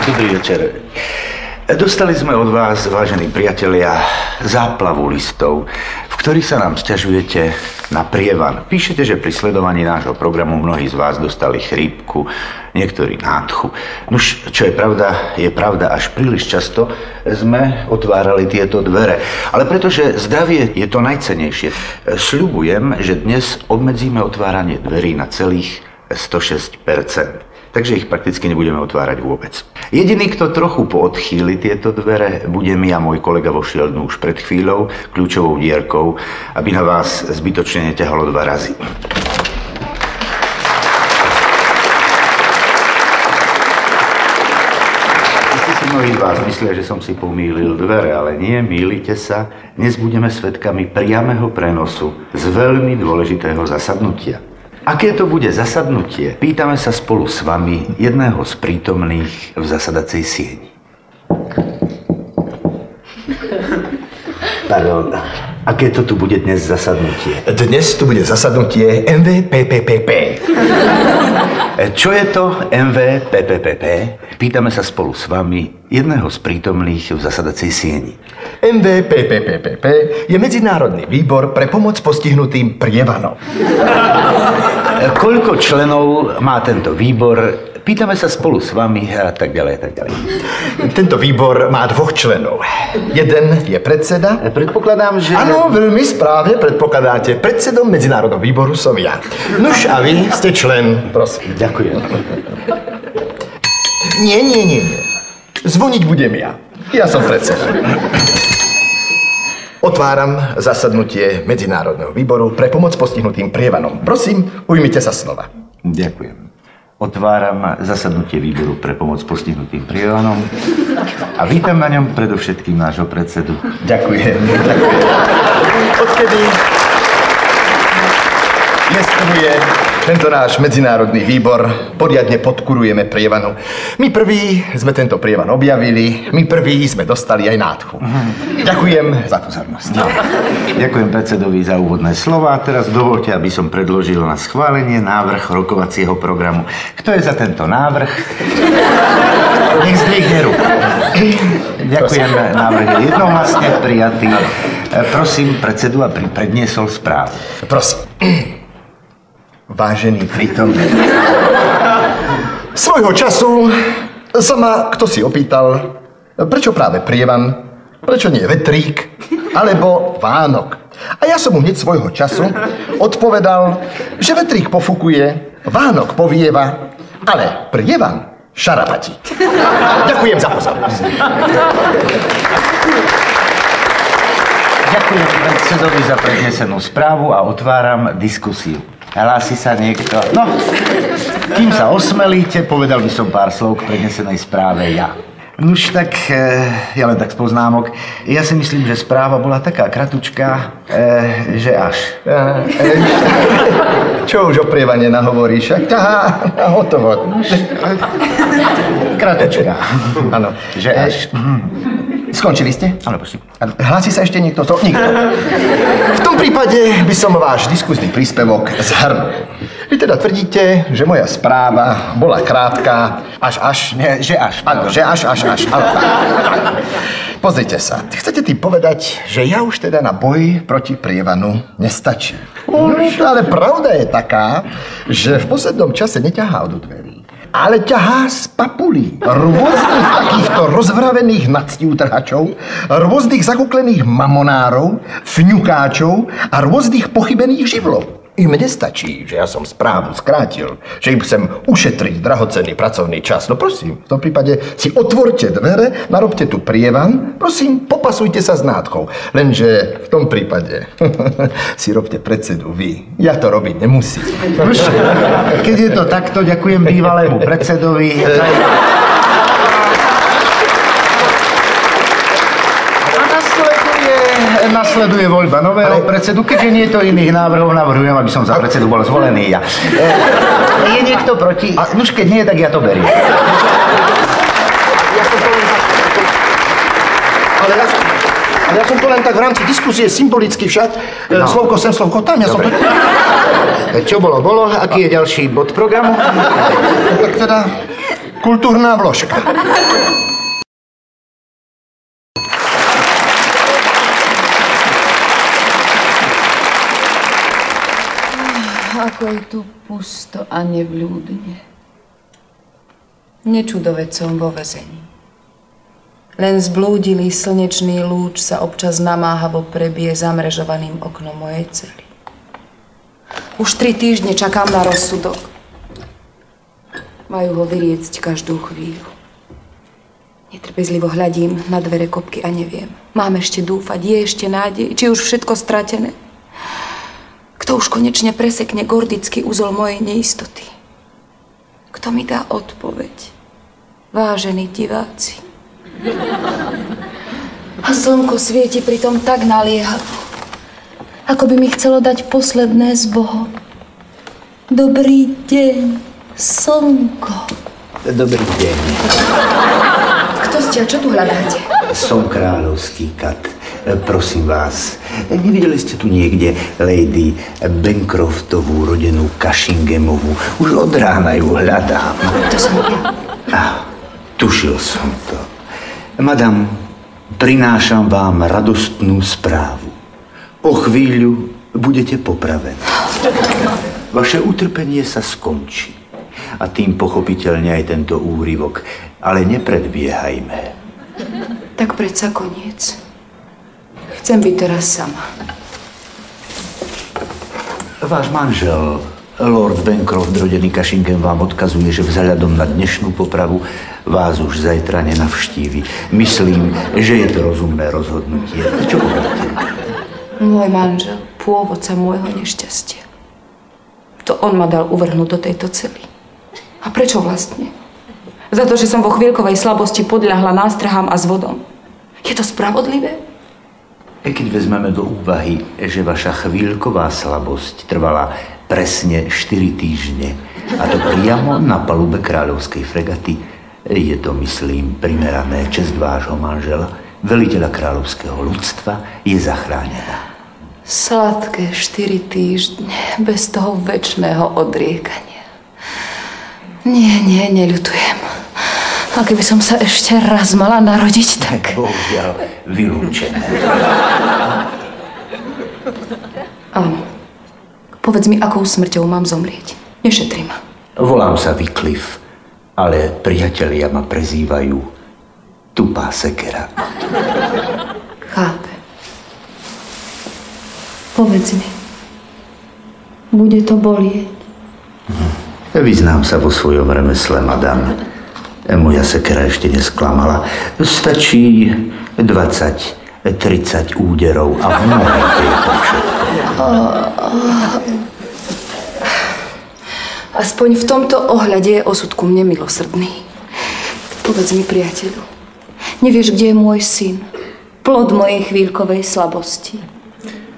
Dobrý večer. Dostali sme od vás, vážení priatelia, záplavu listov, v ktorých sa nám sťažujete na prievan. Píšete, že pri sledovaní nášho programu mnohí z vás dostali chrípku, niektorí nádchu. Nuž, čo je pravda, až príliš často sme otvárali tieto dvere. Ale pretože zdravie je to najcennejšie, sľubujem, že dnes obmedzíme otváranie dverí na celých 106%. Takže ich prakticky nebudeme otvárať vôbec. Jediný, kto trochu poodchýli tieto dvere, budem ja, môj kolega vošiel dnu už pred chvíľou kľúčovou dierkou, aby na vás zbytočne neťahalo 2 razy. Mnohí z vás myslia, že som si pomýlil dvere, ale nie, mýlite sa. Dnes budeme svedkami priameho prenosu z veľmi dôležitého zasadnutia. Aké to bude zasadnutie? Pýtame sa spolu s vami jedného z prítomných v zasadacej sieni. Pardon, aké to tu bude dnes zasadnutie? Dnes tu bude zasadnutie MVPPPP. Čo je to MVPPPP? Pýtame sa spolu s vami jedného z prítomných v zasadacej sieni. MVPPPP je Medzinárodný výbor pre pomoc postihnutým prievanom. Koľko členov má tento výbor? Pýtame sa spolu s vami a tak ďalej, a tak ďalej. Tento výbor má 2 členov. Jeden je predseda. Predpokladám, že... Áno, veľmi správne predpokladáte. Predsedom Medzinárodného výboru som ja. Nuž a vy ste člen, prosím. Ďakujem. Nie. Zvoniť budem ja. Ja som predseda. Otváram zasadnutie Medzinárodného výboru pre pomoc postihnutým prievanom. Prosím, ujmite sa slova. Ďakujem. Otváram zasadnutie výboru pre pomoc postihnutým prievanom a vítam na ňom predovšetkým nášho predsedu. Ďakujem. Odkedy jestvuje tento náš medzinárodný výbor, poriadne podkurujeme prievanu. My prví sme tento prievan objavili, my prví sme dostali aj nádchu. Ďakujem za pozornosť. No. Ďakujem predsedovi za úvodné slova. Teraz dovolte, aby som predložil na schválenie návrh rokovacieho programu. Kto je za tento návrh? Nech zdvihne ruku. Ďakujem, návrh je jednohlasne prijatý. Prosím predsedu, aby predniesol správu. Prosím. Vážený prítomný. Svojho času sa ma kto si opýtal, prečo práve prievan, prečo nie vetrík, alebo Vánok. A ja som mu hneď svojho času odpovedal, že vetrík pofukuje, Vánok povieva, ale prievan šarapatí. Ďakujem za pozornosť. Ďakujem predsedovi za prednesenú správu a otváram diskusiu. Hlási sa niekto? No, kým sa osmelíte, povedal by som pár slov k prednesenej správe ja. Nuž tak, ja len tak z poznámok. Ja si myslím, že správa bola taká kratučká, že až. Čo už o prievane nahovoríš? Ťahá, hotovo. Kratučká. Áno. Že až. Skončili ste? Áno, prosím. Hlási sa ešte niekto? Nikto. V tom prípade by som váš diskusný príspevok zhrnul. Vy teda tvrdíte, že moja správa bola krátka, Nie, že až. Áno, že až. Áno. Pozrite sa, chcete tým povedať, že ja už teda na boj proti prievanu nestačím. Ale pravda je taká, že v poslednom čase neťahá od dverí, ale ťahá z papulí rôznych takýchto rozvravených nadstiútrhačov, rôznych zakuklených mamonárov, fňukáčov a rôznych pochybených živlov. Im nestačí, že ja som správu skrátil, že im chcem ušetriť drahocenný pracovný čas. No prosím, v tom prípade si otvorte dvere, narobte tu prievan, prosím, popasujte sa s nádchou. Lenže v tom prípade si robte predsedu vy. Ja to robiť nemusím. Keď je to takto, ďakujem bývalému predsedovi. Nasleduje voľba nového predsedu. Keďže nie je to iných návrhov, navrhujem, aby som za predsedu bol zvolený ja. Je niekto proti? Nuž, keď nie, tak ja to beriem. Ale ja som to len tak v rámci diskusie symbolicky však. Slovko sem, slovko tam. Ja som to... Čo bolo? Aký je ďalší bod programu? Tak teda... kultúrna vložka. Ako je tu pusto a nevľúdne. Nečudovec som vo väzení. Len zblúdilý slnečný lúč sa občas namáhavo prebije zamrežovaným oknom mojej cely. Už 3 týždne čakám na rozsudok. Majú ho vyriecť každú chvíľu. Netrpezlivo hľadím na dvere kopky a neviem. Mám ešte dúfať, je ešte nádej, či už všetko stratené. Kto už konečne presekne gordický úzol mojej neistoty? Kto mi dá odpoveď? Vážení diváci. A slnko svieti pritom tak naliehavo, ako by mi chcelo dať posledné s Bohom. Dobrý deň, slnko. Dobrý deň. Kto ste a čo tu hľadáte? Som kráľovský kat. Prosím vás, nevideli ste tu niekde Lady Bancroftovú, rodenú Cushinghamovú? Už od rána ju hľadám. To som ja. Tušil som to. Madam, prinášam vám radostnú správu. O chvíľu budete popravení. Vaše utrpenie sa skončí. A tým pochopiteľne aj tento úryvok. Ale nepredbiehajme. Tak predsa koniec. Chcem byť teraz sama. Váš manžel, Lord Bancroft, rodený Cushingham, vám odkazuje, že vzhľadom na dnešnú popravu vás už zajtra nenavštívi. Myslím, že je to rozumné rozhodnutie. Čo poviete? Môj manžel, pôvodca môjho nešťastia. To on ma dal uvrhnúť do tejto cely. A prečo vlastne? Za to, že som vo chvíľkovej slabosti podľahla nástrahám a zvodom. Je to spravodlivé? Keď vezmeme do úvahy, že vaša chvíľková slabosť trvala presne 4 týždne, a to priamo na palube kráľovskej fregaty, je to, myslím, primerané. Česť vášho manžela, veliteľa kráľovského ľudstva, je zachránená. Sladké 4 týždne bez toho večného odriekania. Nie, neľutujem. A keby som sa ešte raz mala narodiť, tak... Bohužiaľ, vylúčené. Áno. Povedz mi, akou smrťou mám zomrieť. Nešetri ma. Volám sa Wycliffe, ale priatelia ma prezývajú Tupá sekera. Chápem. Povedz mi, bude to bolieť? Vyznám sa vo svojom remesle, madam. Moja sekera ešte nesklamala. Stačí 20-30 úderov a v momente je to všetko. Aspoň v tomto ohľade je osud ku mne milosrdný. Povedz mi, priateľu, nevieš, kde je môj syn? Plod mojej chvíľkovej slabosti.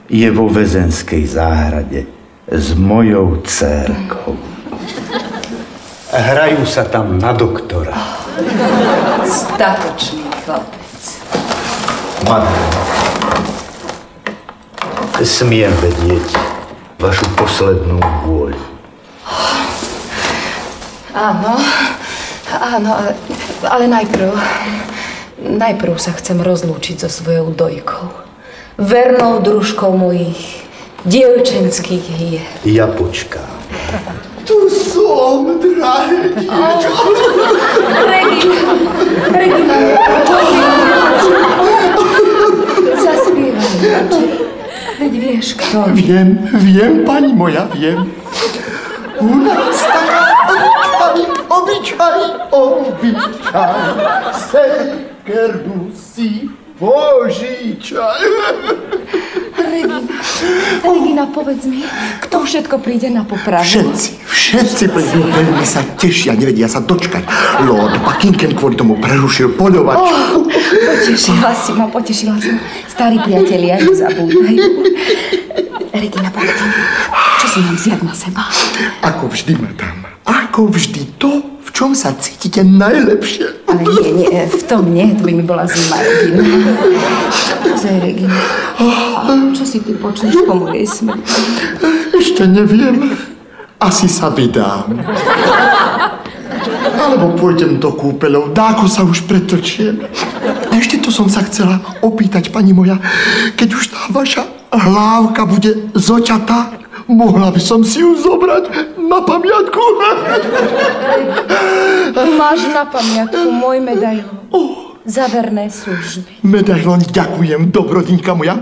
Je vo väzenskej záhrade s mojou dcérkou. Hrajú sa tam na doktora. Statočný chlapec. Madam, smiem vedieť vašu poslednú vôľu. Áno, ale najprv sa chcem rozlúčiť so svojou dojkou. Vernou družkou mojich dievčenských hier. Ja počkám. Tu som, drahé dievča. Regina, zaspievaj. Veď vieš, kto... Viem, pani moja, viem. U nás taká obyčaj. Sekeru si požičaj. Regina, povedz mi, kto všetko príde na popravu? Všetci prídu, veľmi sa tešia, nevedia sa dočkať. Lord Buckingham kvôli tomu prerušil poľovačku. Potešila si ma. Starí priatelia, nezabúdajú. Regina, povedz mi, čo si mám vziať na seba? Ako vždy, madam. Ako vždy to, v čom sa cítite najlepšie. Ale nie, v tom nie, to by mi bola zima, Regina. Pozaj, Regina. Čo si ty počneš po mojej smrti? Ešte neviem. Asi sa vydám. Alebo pôjdem do kúpeľov, dáko sa už pretlčiem. A ešte to som sa chcela opýtať, pani moja, keď už tá vaša hlávka bude zoťatá, mohla by som si ju zobrať na pamiatku. Tu máš na pamiatku môj medailón. Za verné služby. Medailón, ďakujem, dobrodinka moja.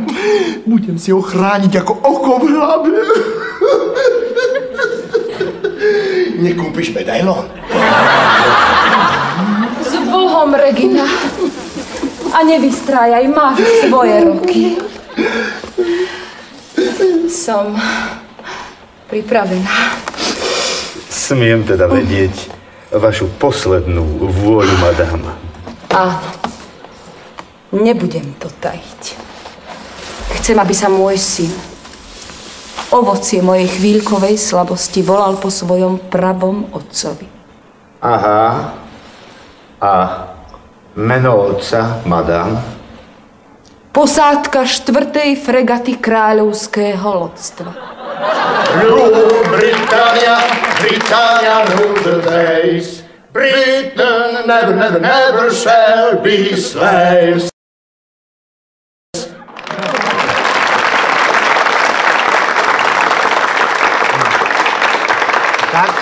Budem si ho chrániť ako oko v hlave. Nekúpiš medailón? S Bohom, Regina. A nevystrájaj, máš svoje roky. Som pripravená. Smiem teda vedieť vašu poslednú vôľu, madame. Áno. Nebudem to tajiť. Chcem, aby sa môj syn, ovocie mojej chvíľkovej slabosti, volal po svojom pravom otcovi. Aha. A meno otca, madame? Posádka 4. fregaty kráľovského lodstva. Britannia, Britannia, rule the days. Britain never, never, never shall be slaves. Tak,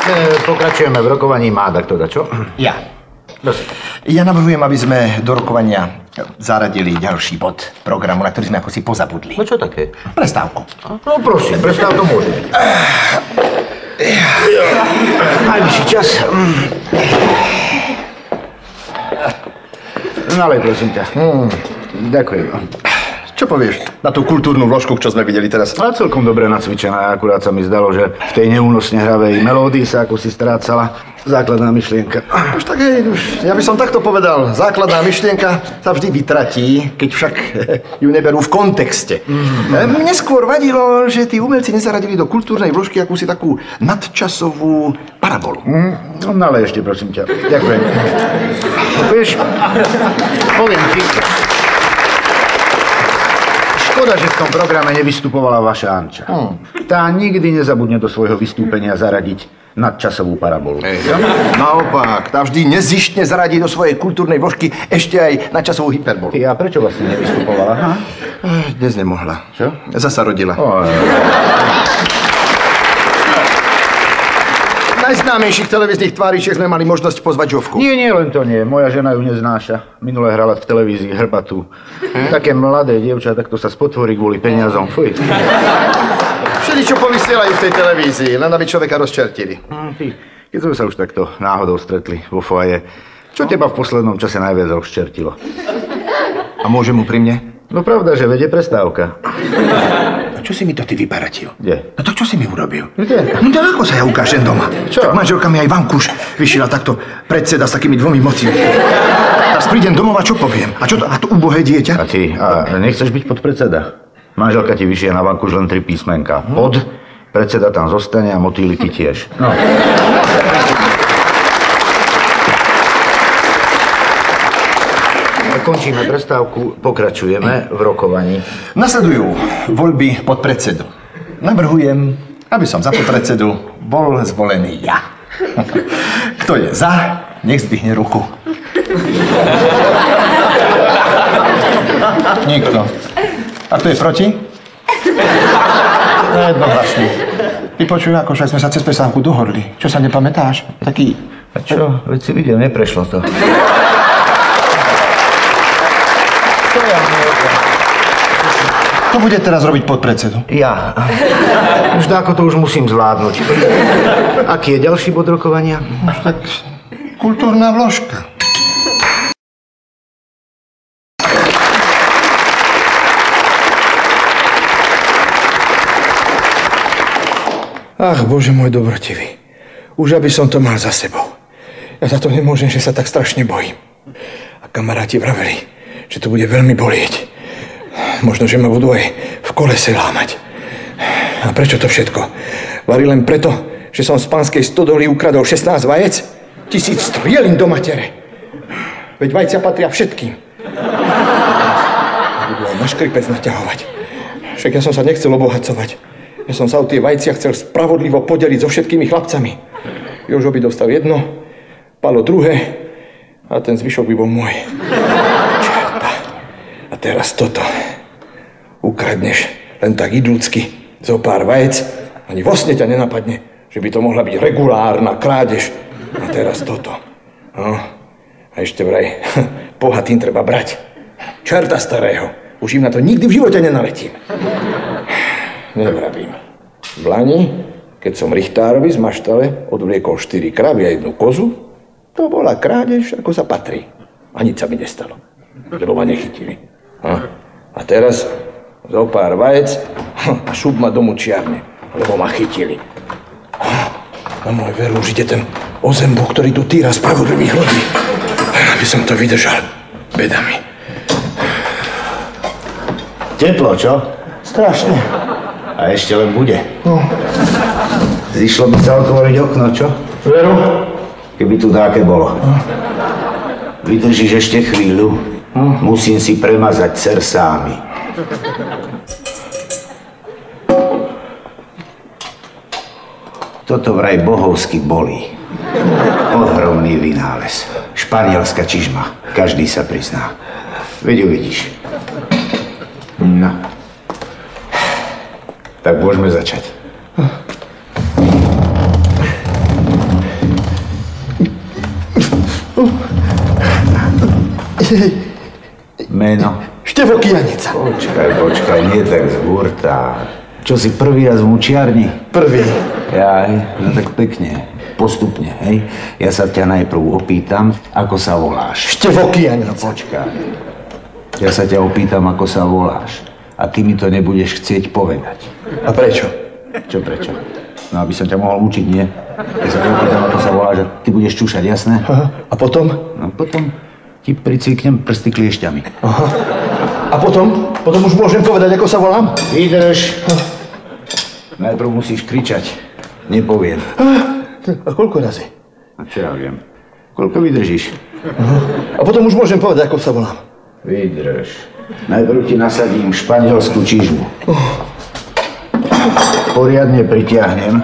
pokračujeme v rokovaní. Má kto da čo? Ja. Ja navrhujem, aby sme do rokovania zaradili ďalší bod programu, na ktorý sme ako si pozabudli. No čo také? Prestávku. No prosím, prestávku môže. Najvyšší čas. Nalej, prosím ťa. Ďakujem. Čo povieš na tú kultúrnu vložku, čo sme videli teraz? A celkom dobre nacvičená. Akurát sa mi zdalo, že v tej neúnosne hravej melódii sa ako si strácala základná myšlienka. Už tak hej, ja by som takto povedal. Základná myšlienka sa vždy vytratí, keď však ju neberú v kontexte. Mne skôr vadilo, že tí umelci nezaradili do kultúrnej vložky akúsi takú nadčasovú parabolu. No, nalej ešte, prosím ťa. Ďakujem. Vieš, poviem ti, škoda, že v tom programe nevystupovala vaša Anča. Tá nikdy nezabudne do svojho vystúpenia zaradiť nadčasovú parabolu. Naopak, tá vždy nezištne zaradí do svojej kultúrnej vložky ešte aj nadčasovú hyperbolu. A prečo vlastne nevystupovala? Dnes nemohla. Čo? Zasa rodila. Najznámejších televíznych tváričiek sme mali možnosť pozvať Žovku. Nie, len to nie. Moja žena ju neznáša. Minule hrala v televízii Hrbatu. Také mladé dievča, takto sa spotvorí kvôli peniazom. Fuj. Všeličo povysielajú v tej televízii, len aby človeka rozčertili. Keď sme sa už takto náhodou stretli vo foaje, čo teba v poslednom čase najviac rozčertilo? A môžem úprimne? No pravda, že vedie prestávka. Čo si mi to ty vybaratil? Kde? No to čo si mi urobil? Kde? No to ako sa ja ukážem doma? Čo? Tak manželka mi aj vankúš vyšila takto predseda s takými dvomi motivmi. Teraz prídem domov a čo poviem? A čo to? A to ubohé dieťa? A ty, nechceš byť podpredseda? Manželka ti vyšije na vankúš len 3 písmenka. Pod, predseda tam zostane a motýliky tiež. No. Končíme prestávku, pokračujeme v rokovaní. Nasledujú voľby podpredsedu. Navrhujem, aby som za podpredsedu bol zvolený ja. Kto je za, nech zdvihne ruku. Nikto. A kto je proti? Jednohlasný. Vypočuj, ako však sme sa cez prestávku dohodli. Čo sa nepamätáš? Taký... A čo? Veď si videl, neprešlo to. Kto bude teraz robiť podpredsedu? Ja. Už dáko to už musím zvládnuť. Aký je ďalší bod rokovania? Tak kultúrna vložka. Ach, Bože môj dobrotivý. Už aby som to mal za sebou. Ja za to nemôžem, že sa tak strašne bojím. A kamaráti vraveli, že to bude veľmi bolieť. Možno, že ma budú aj v kolese lámať. A prečo to všetko? Vari len preto, že som z pánskej stodoly ukradol 16 vajec? 1000 strielin do matere. Veď vajcia patria všetkým. Budú aj na škripec naťahovať. Však ja som sa nechcel obohacovať. Ja som sa o tie vajcia chcel spravodlivo podeliť so všetkými chlapcami. Jožo by dostal 1, Palo druhé a ten zvyšok by bol môj. Čerta. A teraz toto. Ukradneš len tak idúcky zo pár vajec, ani vo sne ťa nenapadne, že by to mohla byť regulárna krádež. A teraz toto. No. A ešte vraj, bohatým treba brať. Čerta starého. Už im na to nikdy v živote nenaletím. Nevravím. V lani, keď som Richtárovi z maštale odvliekol 4 kravy a 1 kozu, to bola krádež, ako sa patrí. A nič sa mi nestalo, lebo ma nechytili. A teraz zo pár vajec a šup ma do mučiarne, lebo ma chytili. Na môj veru už ide ten ozembo, ktorý tu týra spravodlivých ľudí. Aby som to vydržal. Beda mi. Teplo, čo? Strašne. A ešte len bude. No. Zišlo by sa otvoriť okno, čo? Veru? Keby tu dáke bolo. Vydržíš ešte chvíľu? Musím si premazať cersámi. Toto vraj bohovsky bolí. Ohromný vynález. Španielská čižma. Každý sa prizná. Veď uvidíš. No. Tak môžeme začať. Meno? Števo Kijanica. Počkaj, nie tak z hurta. Čo si prvý raz v mučiarni? Prvý. Jaj, no tak pekne. Postupne, hej? Ja sa ťa najprv opýtam, ako sa voláš. Števo Kijanica. Počkaj. Ja sa ťa opýtam, ako sa voláš. A ty mi to nebudeš chcieť povedať. A prečo? Čo prečo? No, aby som ťa mohol učiť, nie? Ja sa ťa opýtam, ako sa voláš a ty budeš čúšať, jasné? Aha. A potom? No potom ti pricviknem prsty kliešťami. Aha. A potom? Potom už môžem povedať, ako sa volám? Vydrž. Najprv musíš kričať. Nepoviem. A koľko razy? A čo ja viem? Koľko vydržíš? Aha. A potom už môžem povedať, ako sa volám? Vydrž. Najprv ti nasadím španielskú čižmu. Poriadne pritiahnem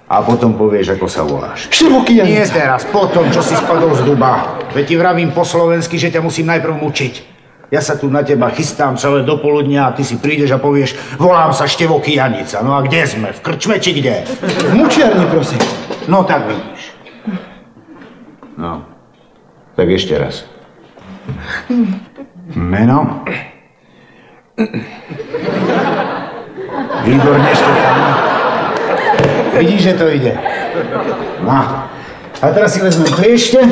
a potom povieš, ako sa voláš. Števo Kijanica. Nie teraz, potom, čo si spadol z duba. Veď ti vravím po slovensky, že ťa musím najprv mučiť. Ja sa tu na teba chystám celé dopoludnia a ty si prídeš a povieš, volám sa Števo Kijanica. No a kde sme? V krčme či kde? V mučiarni, prosím. No tak vidíš. No, tak ešte raz. Meno? Výborne, Štefan. Vidíš, že to ide. No. A teraz si vezmem kliešte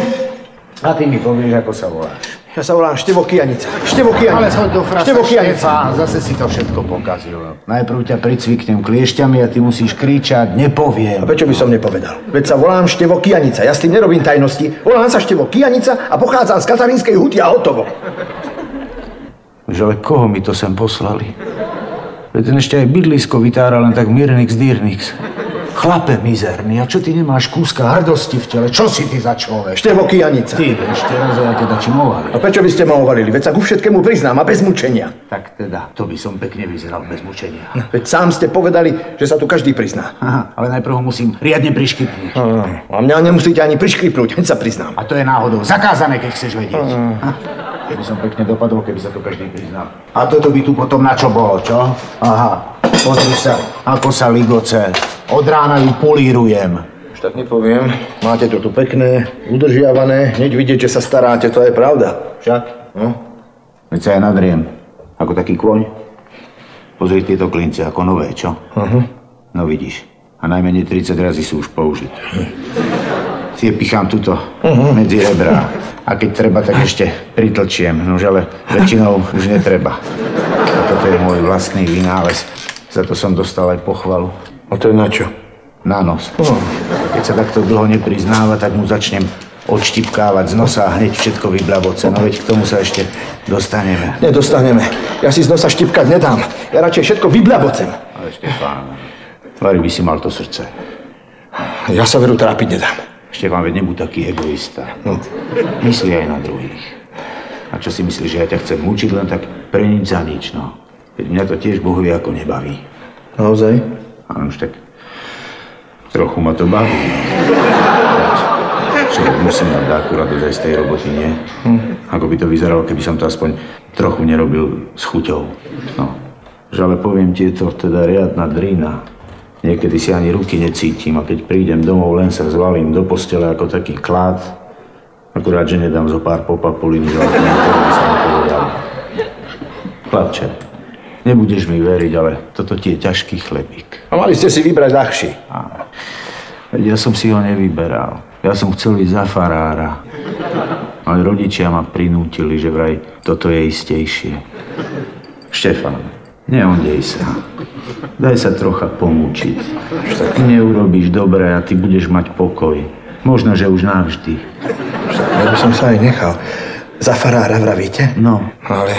a ty mi povieš, ako sa voláš. Ja sa volám Števo Kijanica. Števo Kijanica. Ale choď do frasa, Števo Kijanica. Štefán, zase si to všetko pokazil. Najprv ťa pricviknem kliešťami a ty musíš kričať, nepoviem. A prečo by som nepovedal? Veď sa volám Števo Kijanica. Ja s tým nerobím tajnosti. Volám sa Števo Kijanica a pochádzam z Katarínskej huty a hotovo. Ale koho mi to sem poslali? Veď ten ešte aj bydlisko vytára len tak mirnix dýrnix. Chlape mizerný, a čo ty nemáš kúska hrdosti v tele? Čo si ty za človek? Števo Kijanica. Ty, ešte raz ja teda čím ovalil. A prečo by ste ma ovalili? Veď sa ku všetkému priznám a bez mučenia. Tak teda, to by som pekne vyzeral bez mučenia. Veď sám ste povedali, že sa tu každý prizná. Aha, ale najprv ho musím riadne priškripnúť. A mňa nemusíte ani priškripnúť, hneď sa priznám. A to je náhodou zakázané, keď chceš vedieť. Keby som pekne dopadol, keby sa to každý priznal. A toto by tu potom na čo bolo, čo? Aha, pozri sa, ako sa ligoce. Od rána ju polírujem. Už tak nepoviem. Máte to tu pekné, udržiavané, hneď vidieť, že sa staráte, to je pravda. Však? No? Veď sa ja nadriem, ako taký kôň. Pozri tieto klince, ako nové, čo? No vidíš, a najmenej 30 razy sú už použité. Si je pichám tuto, medzi rebrá. A keď treba, tak ešte pritlčiem. Nož ale väčšinou už netreba. A toto je môj vlastný vynález. Za to som dostal aj pochvalu. A to je na čo? Na nos. Keď sa takto dlho nepriznáva, tak mu začnem odštipkávať z nosa a hneď všetko vyblavoce. No veď k tomu sa ešte dostaneme. Nedostaneme. Ja si z nosa štipkať nedám. Ja radšej všetko vyblabocem. Ale Štefán, tvári by si mal to srdce. Ja sa veru trápiť nedám. Štefán, veď nebuď taký egoista. No. Myslí aj na druhých. A čo si myslíš, že ja ťa chcem mučiť len tak pre nič za nič, no? Veď mňa to tiež Boh vie, ako nebaví. Naozaj? Áno, už tak trochu ma to baví. Človek musí mať akurát aj z tej roboty, nie? Ako by to vyzeralo, keby som to aspoň trochu nerobil s chuťou. No. Že ale poviem ti, je to teda riadna drína. Niekedy si ani ruky necítim a keď prídem domov, len sa zvalím do postele ako taký klád. Akurát, že nedám zo pár popapulín, že to by sa nepovedal. Chlapče, nebudeš mi veriť, ale toto ti je ťažký chlebík. A mali ste si vybrať ľahší. Veď ja som si ho nevyberal. Ja som chcel ísť za farára. Ale rodičia ma prinútili, že vraj toto je istejšie. Štefán, neondej sa. Daj sa trocha pomúčiť. Ty neurobíš dobre a ty budeš mať pokoj. Možno, že už navždy. Ja by som sa aj nechal. Za farára vravíte? No. Ale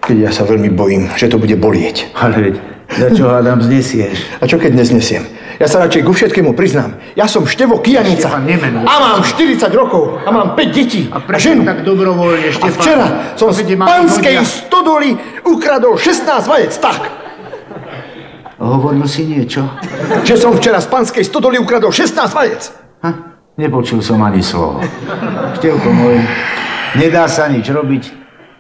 keď ja sa veľmi bojím, že to bude bolieť. Ale veď, za čo hádam znesieš? A čo keď neznesiem? Ja sa radšej ku všetkému priznám. Ja som Števo Kijanica. Štefan, nemenuj. A mám 40 rokov. A mám 5 detí. A ženu. tak dobrovoľne, Štefan? A včera som z Panskej stodoly ukradol 16 vajec. Tak. Hovoril si niečo? Že som včera z Panskej stodoly ukradol 16 vajec. Nepočul som ani slovo. Števko môj, nedá sa nič robiť,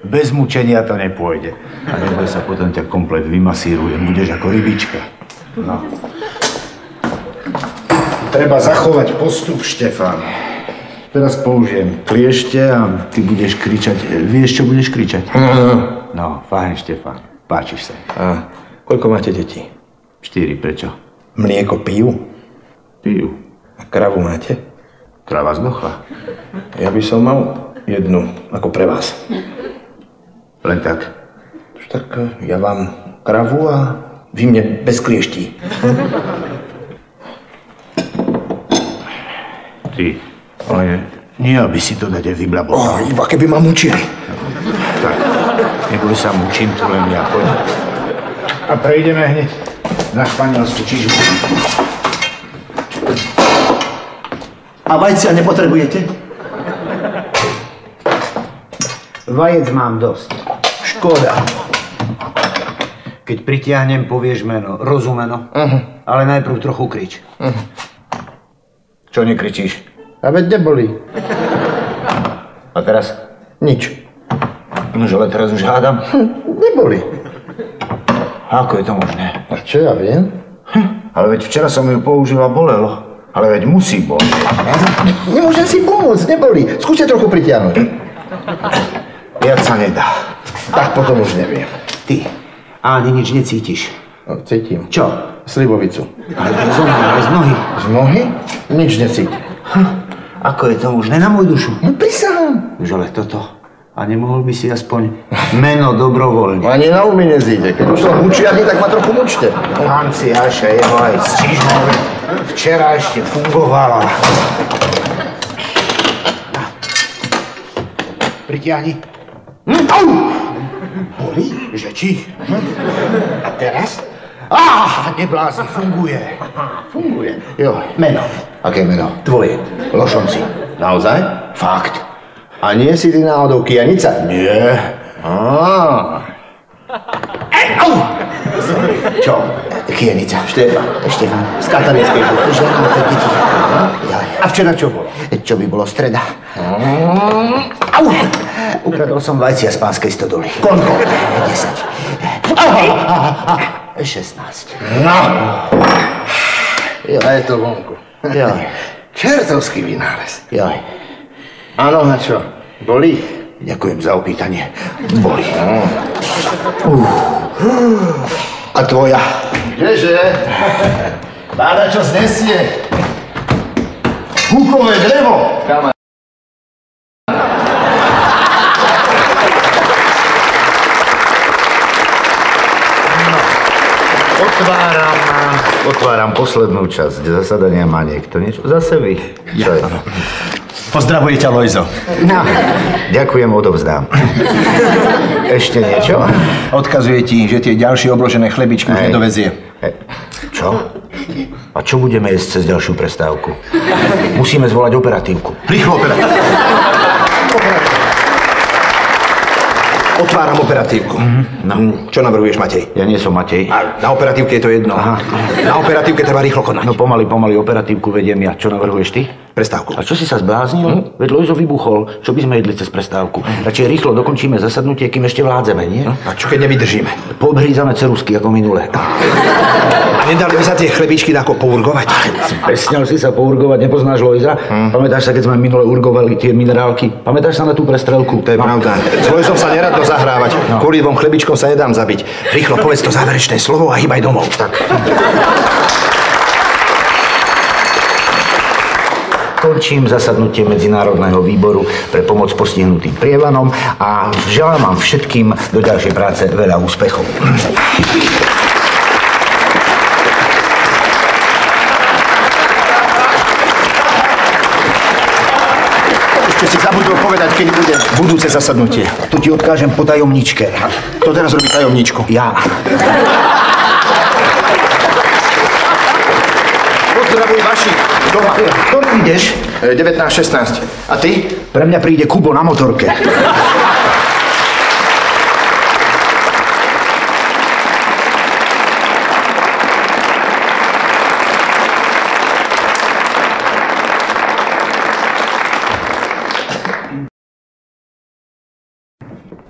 bez mučenia to nepôjde. A neboj sa, potom ťa komplet vymasírujem, budeš ako rybička. No. Treba zachovať postup, Štefán. Teraz použijem kliešte a ty budeš kričať. Vieš, čo budeš kričať? No, fajn, Štefán. Páčiš sa. A koľko máte detí? 4, prečo? Mlieko pijú? Pijú. A kravu máte? Krava zdochla. Ja by som mal jednu, ako pre vás. Len tak. Tak ja vám kravu a vy mne bez klieští. Ty, ale nie, aby si to dade vyblaboval. Iba keby ma mučili. Tak, neboj sa, mučím tu len ja, poď. A prejdeme hneď na španielsku čižbu. A vajcia nepotrebujete? Vajec mám dosť. Škoda. Keď pritiahnem, povieš meno, rozumeno, ale najprv trochu krič. Čo nekričíš? A veď neboli. A teraz? Nič. Nože, ale teraz už hádam. Neboli. Ako je to možné? A čo ja viem? Ale veď včera som ju použil a bolelo. Ale veď musí bolieť. Nemôžem si pomôcť, neboli. Skúste trochu pritiahnuť. Viac sa nedá. Tak potom už neviem. Ty, ani nič necítiš. No, cítim. Čo? Slivovicu. Ale tak zo mňa, aj z nohy. Z nohy? Nič necítim. Ako je to možné na moju dušu? No prisahám. Už ale toto. A nemohol by si aspoň meno dobrovoľne? Ani na umy nezíde. Keď už som mučiarný, tak ma trochu mučte. Hanci Aša, jeho aj s čižmou. Včera ešte fungovala. Pritiahni. Au! Bolí? Že či? A teraz? Neblázni, funguje. Funguje. Jo, meno. Aké meno? Tvoje. Lošonci. Naozaj? Fakt. A nie si ty náhodou Kijanica? Nie. Čo? Kijanica. Štefán. Z Katalínskej školy. Žena, 5 detí. A včera čo bolo? Čo by bolo streda? Ukradol som vajcia z Panskej stodoly. Koľko? 10. 16. No. A je to vonku. Joj. Čertovský vynález. Joj. Áno, a čo? Bolí? Ďakujem za opýtanie. Bolí. A tvoja? Kdeže? Báda, čo znesie? Húkové drevo! Otváram poslednú časť zasadania. Má niekto niečo zase vy? Čo je? Pozdravuje ťa, Lojzo. No, ďakujem, odovzdám. Ešte niečo? Odkazuje ti, že tie ďalšie obložené chlebičky už nedovezie. Čo? A čo budeme jesť cez ďalšiu prestávku? Musíme zvolať operatívku. Rýchlo operatívku. Otváram operatívku. No. Čo navrhuješ, Matej? Ja nie som Matej. Na operatívke je to jedno. Aha. Na operatívke treba rýchlo konať. No pomaly operatívku vediem ja. Čo navrhuješ ty? Prestávku. A čo si sa zbláznil? Veď Lojzo vybuchol. Čo by sme jedli cez prestávku? Radšej rýchlo dokončíme zasadnutie, kým ešte vládzeme, nie? A čo keď nevydržíme? Poobhrízame ceruzky ako minule. A nedali by sa tie chlebičky ako pourgovať? Presňal si sa pourgovať, nepoznáš Lojza? Pamätáš sa, keď sme minule urgovali tie minerálky? Pamätáš sa na tú prestrelku? To je pravda. S Lojzom sa neradno zahrávať. Kvôli dvom chlebičkom sa nedám zabiť. Rýchlo povedz to záverečné slovo a hýbaj domov. Tak. Končím zasadnutie Medzinárodného výboru pre pomoc postihnutým prievanom a želám vám všetkým do ďalšej práce veľa úspechov. Ešte si zabudol povedať, keď bude budúce zasadnutie. Tu ti odkážem po tajomničke. Kto teraz robí tajomničku? Ja. Pozdravuj vaši doma. Ktorý ideš? 19:16. A ty? Pre mňa príde Kubo na motorke.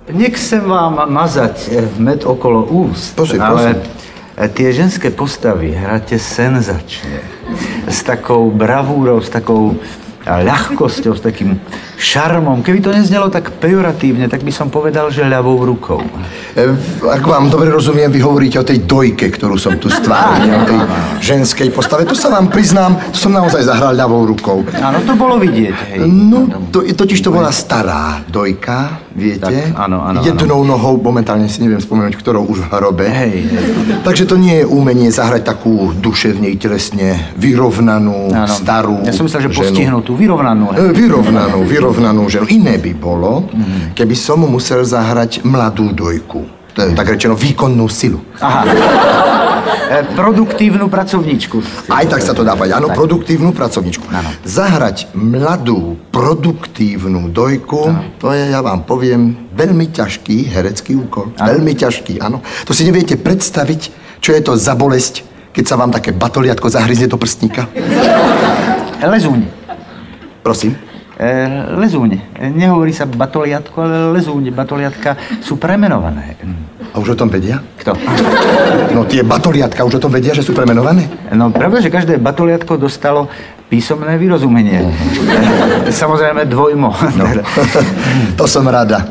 Nechcem vám mazať med okolo úst, ale tie ženské postavy hráte senzačne. S takou bravúrou, s takou ľahkosťou, s takým šarmom. Keby to neznelo tak pejoratívne, tak by som povedal, že ľavou rukou. Ak vám dobre rozumiem, vy hovoríte o tej dojke, ktorú som tu stvárnil, o tej ženskej postave. To sa vám priznám, to som naozaj zahral ľavou rukou. Áno, to bolo vidieť, hej. No, totiž to bola stará dojka, viete? Tak, áno. Jednou nohou, momentálne si neviem spomenúť, ktorou už v hrobe. Hej. Takže to nie je umenie zahrať takú duševne i telesne vyrovnanú, starú Ja som myslel, že ženu. postihnutú, vyrovnanú. Vyrovnanú ženu. Iné by bolo, keby som mu musel zahrať mladú dojku. To je tak rečeno výkonnú silu. Aha. Produktívnu pracovníčku. Aj tak sa to dá povedať. Áno, produktívnu pracovníčku. Áno. Zahrať mladú, produktívnu dojku, to je, ja vám poviem, veľmi ťažký herecký úkol. Áno. Veľmi ťažký, áno. To si neviete predstaviť, čo je to za bolesť, keď sa vám také batoliatko zahryzne do prstníka. Lezúň. Prosím? Lezúň. Nehovorí sa batoliatko, ale lezúň. Batoliatka sú premenované. A už o tom vedia? Kto? No tie batoliatka už o tom vedia, že sú premenované? No pravda, že každé batoliatko dostalo písomné vyrozumenie. Samozrejme dvojmo. No. To som rada.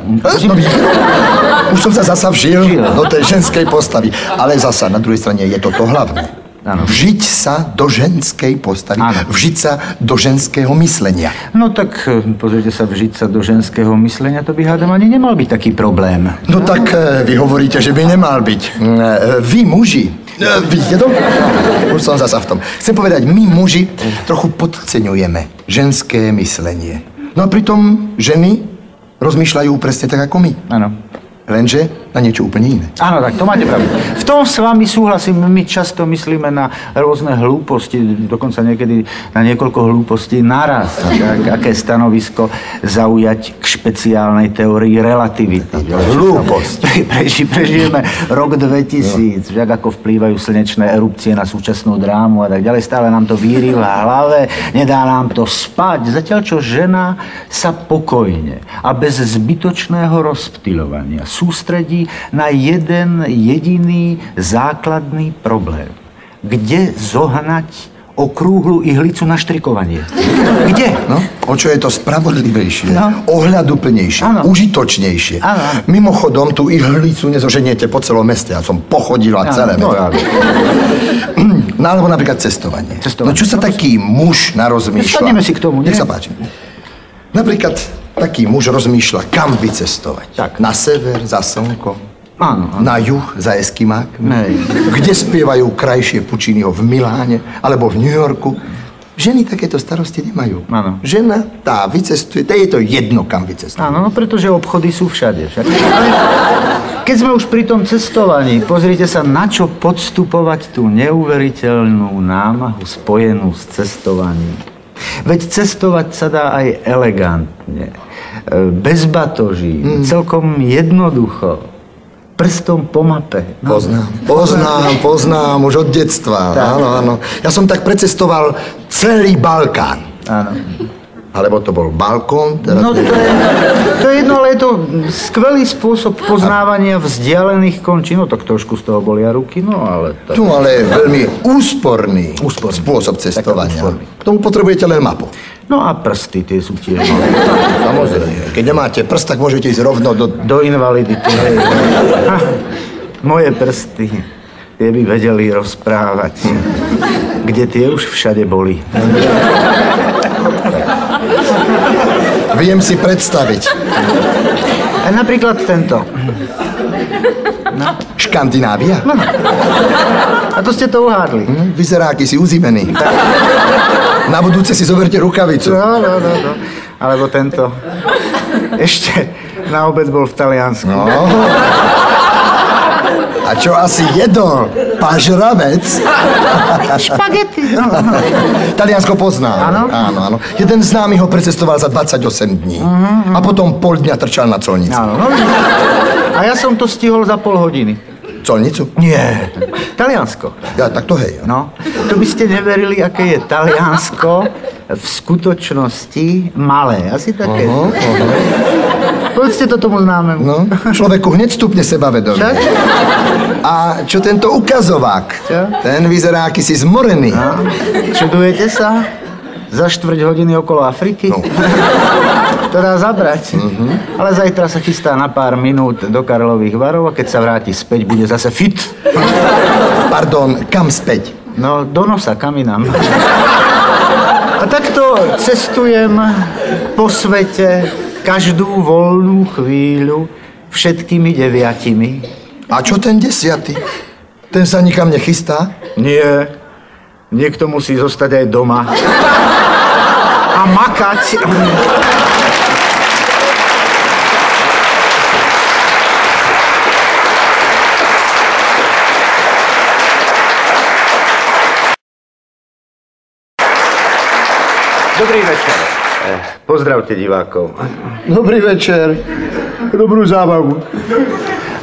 Už som sa zasa vžil do tej ženskej postavy. Ale zasa na druhej strane je to hlavné. Áno. Vžiť sa do ženskej postavy. Áno. Vžiť sa do ženského myslenia. No tak, pozrite sa, vžiť sa do ženského myslenia, to by hádam ani nemal byť taký problém. No tak vy hovoríte, že by nemal byť. Vy muži, vidíte to? Už som zasa v tom. Chcem povedať, my muži trochu podceňujeme ženské myslenie. No a pritom ženy rozmýšľajú presne tak ako my. Áno. Lenže na niečo úplne iné. Áno, tak to máte pravdu. V tom s vami súhlasím, my často myslíme na rôzne hlúposti, dokonca niekedy na niekoľko hlúpostí naraz. Tak, aké stanovisko zaujať k špeciálnej teórii relativity. Hlúposť. Prežijeme rok 2000, však ako vplývajú slnečné erupcie na súčasnú drámu a tak ďalej. Stále nám to víri v hlave, nedá nám to spať. Zatiaľ, čo žena sa pokojne a bez zbytočného rozptyľovania sústredí na jeden jediný základný problém. Kde zohnať okrúhlu ihlicu na štrikovanie? Kde? No, o čo je to spravodlivejšie, ohľaduplnejšie, užitočnejšie. Áno. Mimochodom, tú ihlicu nezoženiete po celom meste. Ja som pochodila celé mesto. No, alebo napríklad cestovanie. No, čo sa taký muž narozmýšľa? Sadneme si k tomu, nie? Nech sa páči. Napríklad taký muž rozmýšľa, kam vycestovať. Tak. Na sever, za slnko. Áno. Na juh, za Eskimákmi. Kde spievajú krajšie Pucciniho v Miláne, alebo v New Yorku. Ženy takéto starosti nemajú. Áno. Žena, tá vycestuje, to je to jedno, kam vycestuje. Áno, no pretože obchody sú všade. Však. Ale keď sme už pri tom cestovaní, pozrite sa, na čo podstupovať tú neuveriteľnú námahu spojenú s cestovaním. Veď cestovať sa dá aj elegantne, bez batoží, celkom jednoducho, prstom po mape. No. Poznám, už od detstva. Áno. Ja som tak precestoval celý Balkán. Áno. Alebo to bol balkón? No to je jedno, ale je to skvelý spôsob poznávania vzdialených končín. No tak trošku z toho bolia ruky, no ale... Tak... Tu ale je veľmi úsporný spôsob cestovania. K tomu potrebujete len mapu. No a prsty, tie sú tiež malé. Samozrejme. Keď nemáte prst, tak môžete ísť rovno do invalidity. Moje prsty, tie by vedeli rozprávať. Kde tie už všade boli. Viem si predstaviť. A napríklad tento. No. Škandinávia? No. A to ste to uhádli. Vyzerá akýsi uzimený. Na budúce si zoberte rukavicu. No. Alebo tento. Ešte na obed bol v Taliansku. No. A čo asi jedol? Pažravec? Špagety. No. Taliansko poznám. Áno. Jeden známy ho precestoval za 28 dní. A potom pol dňa trčal na colnici. Áno. A ja som to stihol za pol hodiny. Colnicu? Nie. Taliansko. Ja, tak to hej. No, to by ste neverili, aké je Taliansko v skutočnosti malé. Asi také. Povedzte to tomu známemu. No, človeku hneď stupne sebavedomie. Však? A čo tento ukazovák? Čo? Ten vyzerá akýsi zmorený. No. Čudujete sa? Za 4 hodiny okolo Afriky? No. To dá zabrať. Ale zajtra sa chystá na pár minút do Karlových Varov a keď sa vráti späť, bude zase fit. Pardon, kam späť? No, do nosa, kam inám. A takto cestujem po svete každú voľnú chvíľu všetkými 9. A čo ten 10? Ten sa nikam nechystá? Nie. Niekto musí zostať aj doma. A makať. Dobrý večer. Pozdravte divákov. Dobrý večer. Dobrú zábavu.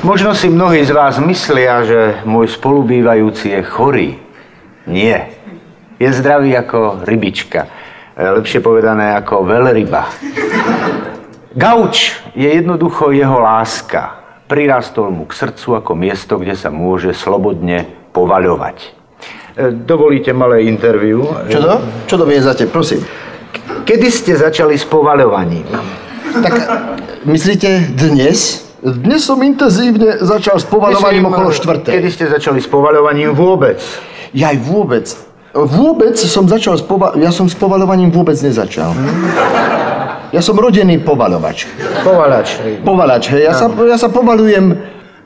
Možno si mnohí z vás myslia, že môj spolubývajúci je chorý. Nie. Je zdravý ako rybička. Lepšie povedané ako veľryba. Gauč je jednoducho jeho láska. Prirastol mu k srdcu ako miesto, kde sa môže slobodne povaľovať. Dovolíte malé interview? Čo to? Čo to viezate, prosím? Kedy ste začali s povaľovaním? Tak, myslíte dnes? Dnes som intenzívne začal s povaľovaním okolo 4. Kedy ste začali s povaľovaním vôbec? Jaj, vôbec. Vôbec som začal ja som s povaľovaním vôbec nezačal. Ja som rodený povaľovač. Povalač, hej. Ja sa povaľujem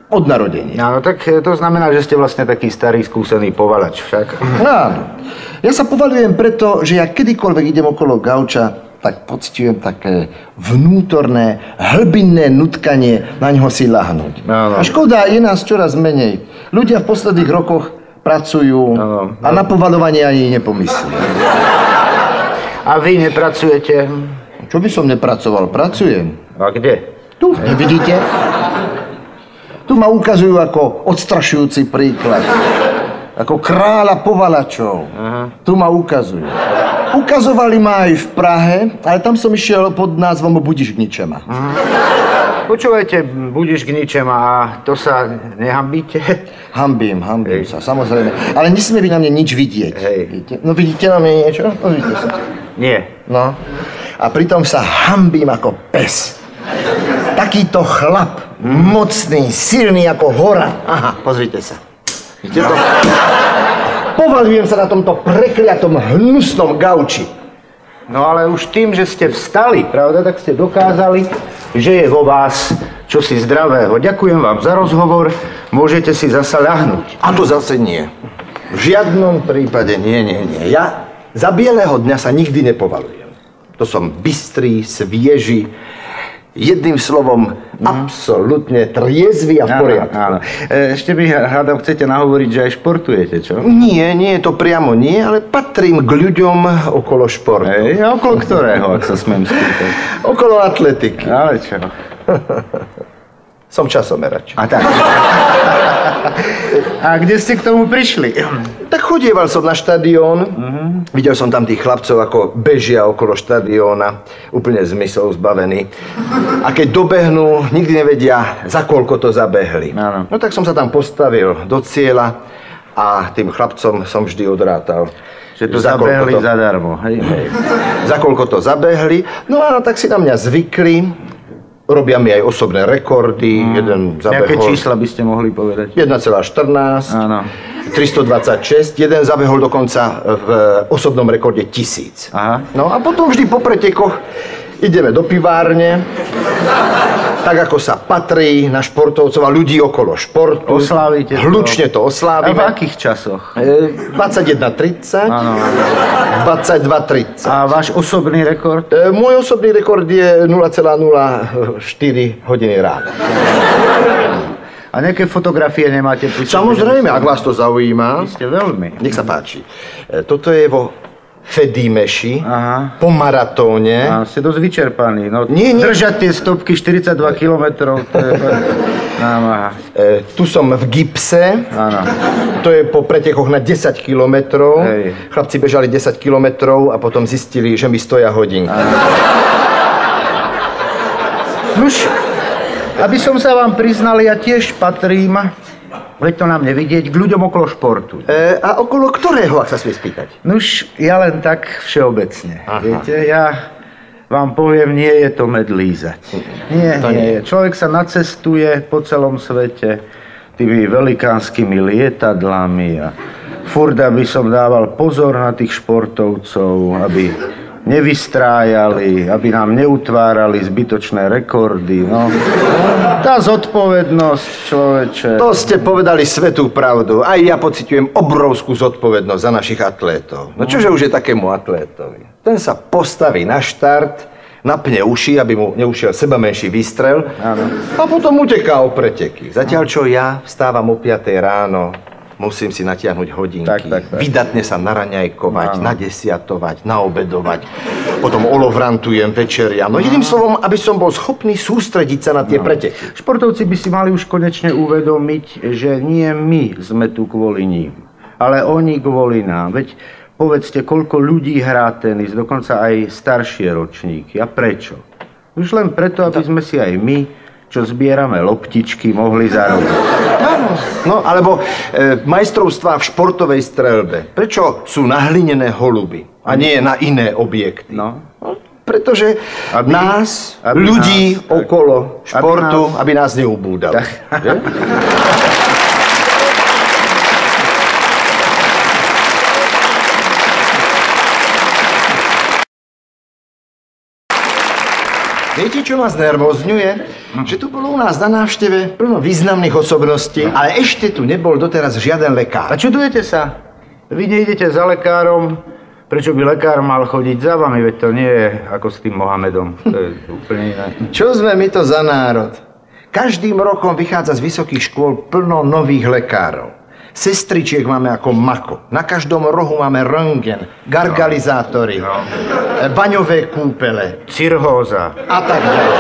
od narodenia. Áno, tak to znamená, že ste vlastne taký starý, skúsený povalač však. Áno. Ja sa povaľujem preto, že ja kedykoľvek idem okolo gauča, tak pocťujem také vnútorné, hlbinné nutkanie na ňoho si ľahnúť. Áno. A škoda, je nás čoraz menej. Ľudia v posledných rokoch pracujú a na povaľovanie ani nepomyslí. A vy nepracujete? Čo by som nepracoval? Pracujem. A kde? Tu, nevidíte? Tu ma ukazujú ako odstrašujúci príklad. Ako kráľa povalačov. Tu ma ukazujú. Ukazovali ma aj v Prahe, ale tam som išiel pod názvom Budiš k ničema. Počúvajte, budíš k ničem a to sa nehambíte? Hambím sa, samozrejme. Ale nesmie byť na mne nič vidieť. Hej. No vidíte na mne niečo? No vidíte sa. Nie. No. A pritom sa hambím ako pes. Takýto chlap, mocný, silný ako hora. Aha, pozrite sa. Vidíte to? Povaľujem sa na tomto prekliatom, hnusnom gauči. No ale už tým, že ste vstali, pravda, tak ste dokázali, že je vo vás čosi zdravého. Ďakujem vám za rozhovor, môžete si zasa ľahnúť. A to zase nie. V žiadnom prípade nie. Ja za bieleho dňa sa nikdy nepovaľujem. To som bystrý, svieži, jedným slovom absolútne triezvy a v poriadku. Áno. Ešte mi, hádam, chcete nahovoriť, že aj športujete, čo? Nie, to priamo nie, ale patrím k ľuďom okolo športu. A okolo ktorého, ak sa smiem spýtať? Okolo atletiky. Ale čo? Som časomerač. A tak. A kde ste k tomu prišli? Tak chodieval som na štadión, videl som tam tých chlapcov, ako bežia okolo štadióna, úplne zmysel zbavení. A keď dobehnú, nikdy nevedia, za koľko to zabehli. Áno. No tak som sa tam postavil do cieľa a tým chlapcom som vždy odrátal. Že to zabehli zadarmo, hej? Za koľko to zabehli. No a tak si na mňa zvykli. Robia mi aj osobné rekordy. Jeden zabehol... Nejaké čísla by ste mohli povedať? 1,14. Áno. 326. Jeden zabehol dokonca v osobnom rekorde 1000. Aha. No a potom vždy po pretekoch ideme do pivárne. Tak ako sa patrí na športovcov a ľudí okolo športu. Oslávite to. Hlučne to oslávime. A v akých časoch? 21:30. Áno. 22:30. A váš osobný rekord? Môj osobný rekord je 0,04 hodiny ráno. A nejaké fotografie nemáte pri sebe? Samozrejme, ak vás to zaujíma. Vy ste veľmi. Nech sa páči. Toto je vo Fedimeši, Aha. po maratóne. A ste dosť vyčerpaní. No, Nie. Držať tie stopky 42 kilometrov, to je námaha. Tu som v gipse. Áno. To je po pretekoch na 10 kilometrov. Hej. Chlapci bežali 10 kilometrov a potom zistili, že mi stoja hodinky. Nuž, aby som sa vám priznal, ja tiež patrím, veď to nám nevidieť, k ľuďom okolo športu. A okolo ktorého, ak sa smie spýtať? Nuž, ja len tak všeobecne. Aha. Viete, ja vám poviem, nie je to med lízať. Nie. Človek sa nacestuje po celom svete tými velikánskymi lietadlami a furt, aby som dával pozor na tých športovcov, aby nevystrájali, aby nám neutvárali zbytočné rekordy. No. Tá zodpovednosť, človeče. To ste povedali svätú pravdu. Aj ja pociťujem obrovskú zodpovednosť za našich atlétov. No čože už je takému atlétovi? Ten sa postaví na štart, napne uši, aby mu neušiel seba menší výstrel. Áno. A potom uteká o preteky. Zatiaľ, čo ja vstávam o 5 ráno, musím si natiahnuť hodinky, Tak. vydatne sa naraňajkovať, Áno. nadesiatovať, naobedovať, potom olovrantujem, večeriam. No jedným slovom, aby som bol schopný sústrediť sa na tie preteky. Športovci by si mali už konečne uvedomiť, že nie my sme tu kvôli ním, ale oni kvôli nám. Veď povedzte, koľko ľudí hrá tenis, dokonca aj staršie ročníky. A prečo? Už len preto, aby sme si aj my, čo zbierame loptičky, mohli zarobiť. No, alebo majstrovstvá v športovej streľbe. Prečo sú na hlinené holuby a nie na iné objekty? No. Pretože nás, aby ľudí nás, tak. okolo športu, aby nás neubúdali. Že? Viete, čo nás nervózňuje? Že tu bolo u nás na návšteve plno významných osobností, ale ešte tu nebol doteraz žiaden lekár. A čudujete sa? Vy nejdete za lekárom, prečo by lekár mal chodiť za vami, veď to nie je ako s tým Mohamedom. To je úplne iné. Čo sme my to za národ? Každým rokom vychádza z vysokých škôl plno nových lekárov. Sestričiek máme ako mako. Na každom rohu máme röntgen, gargalizátory, baňové kúpele. Cirhóza. A tak ďalej.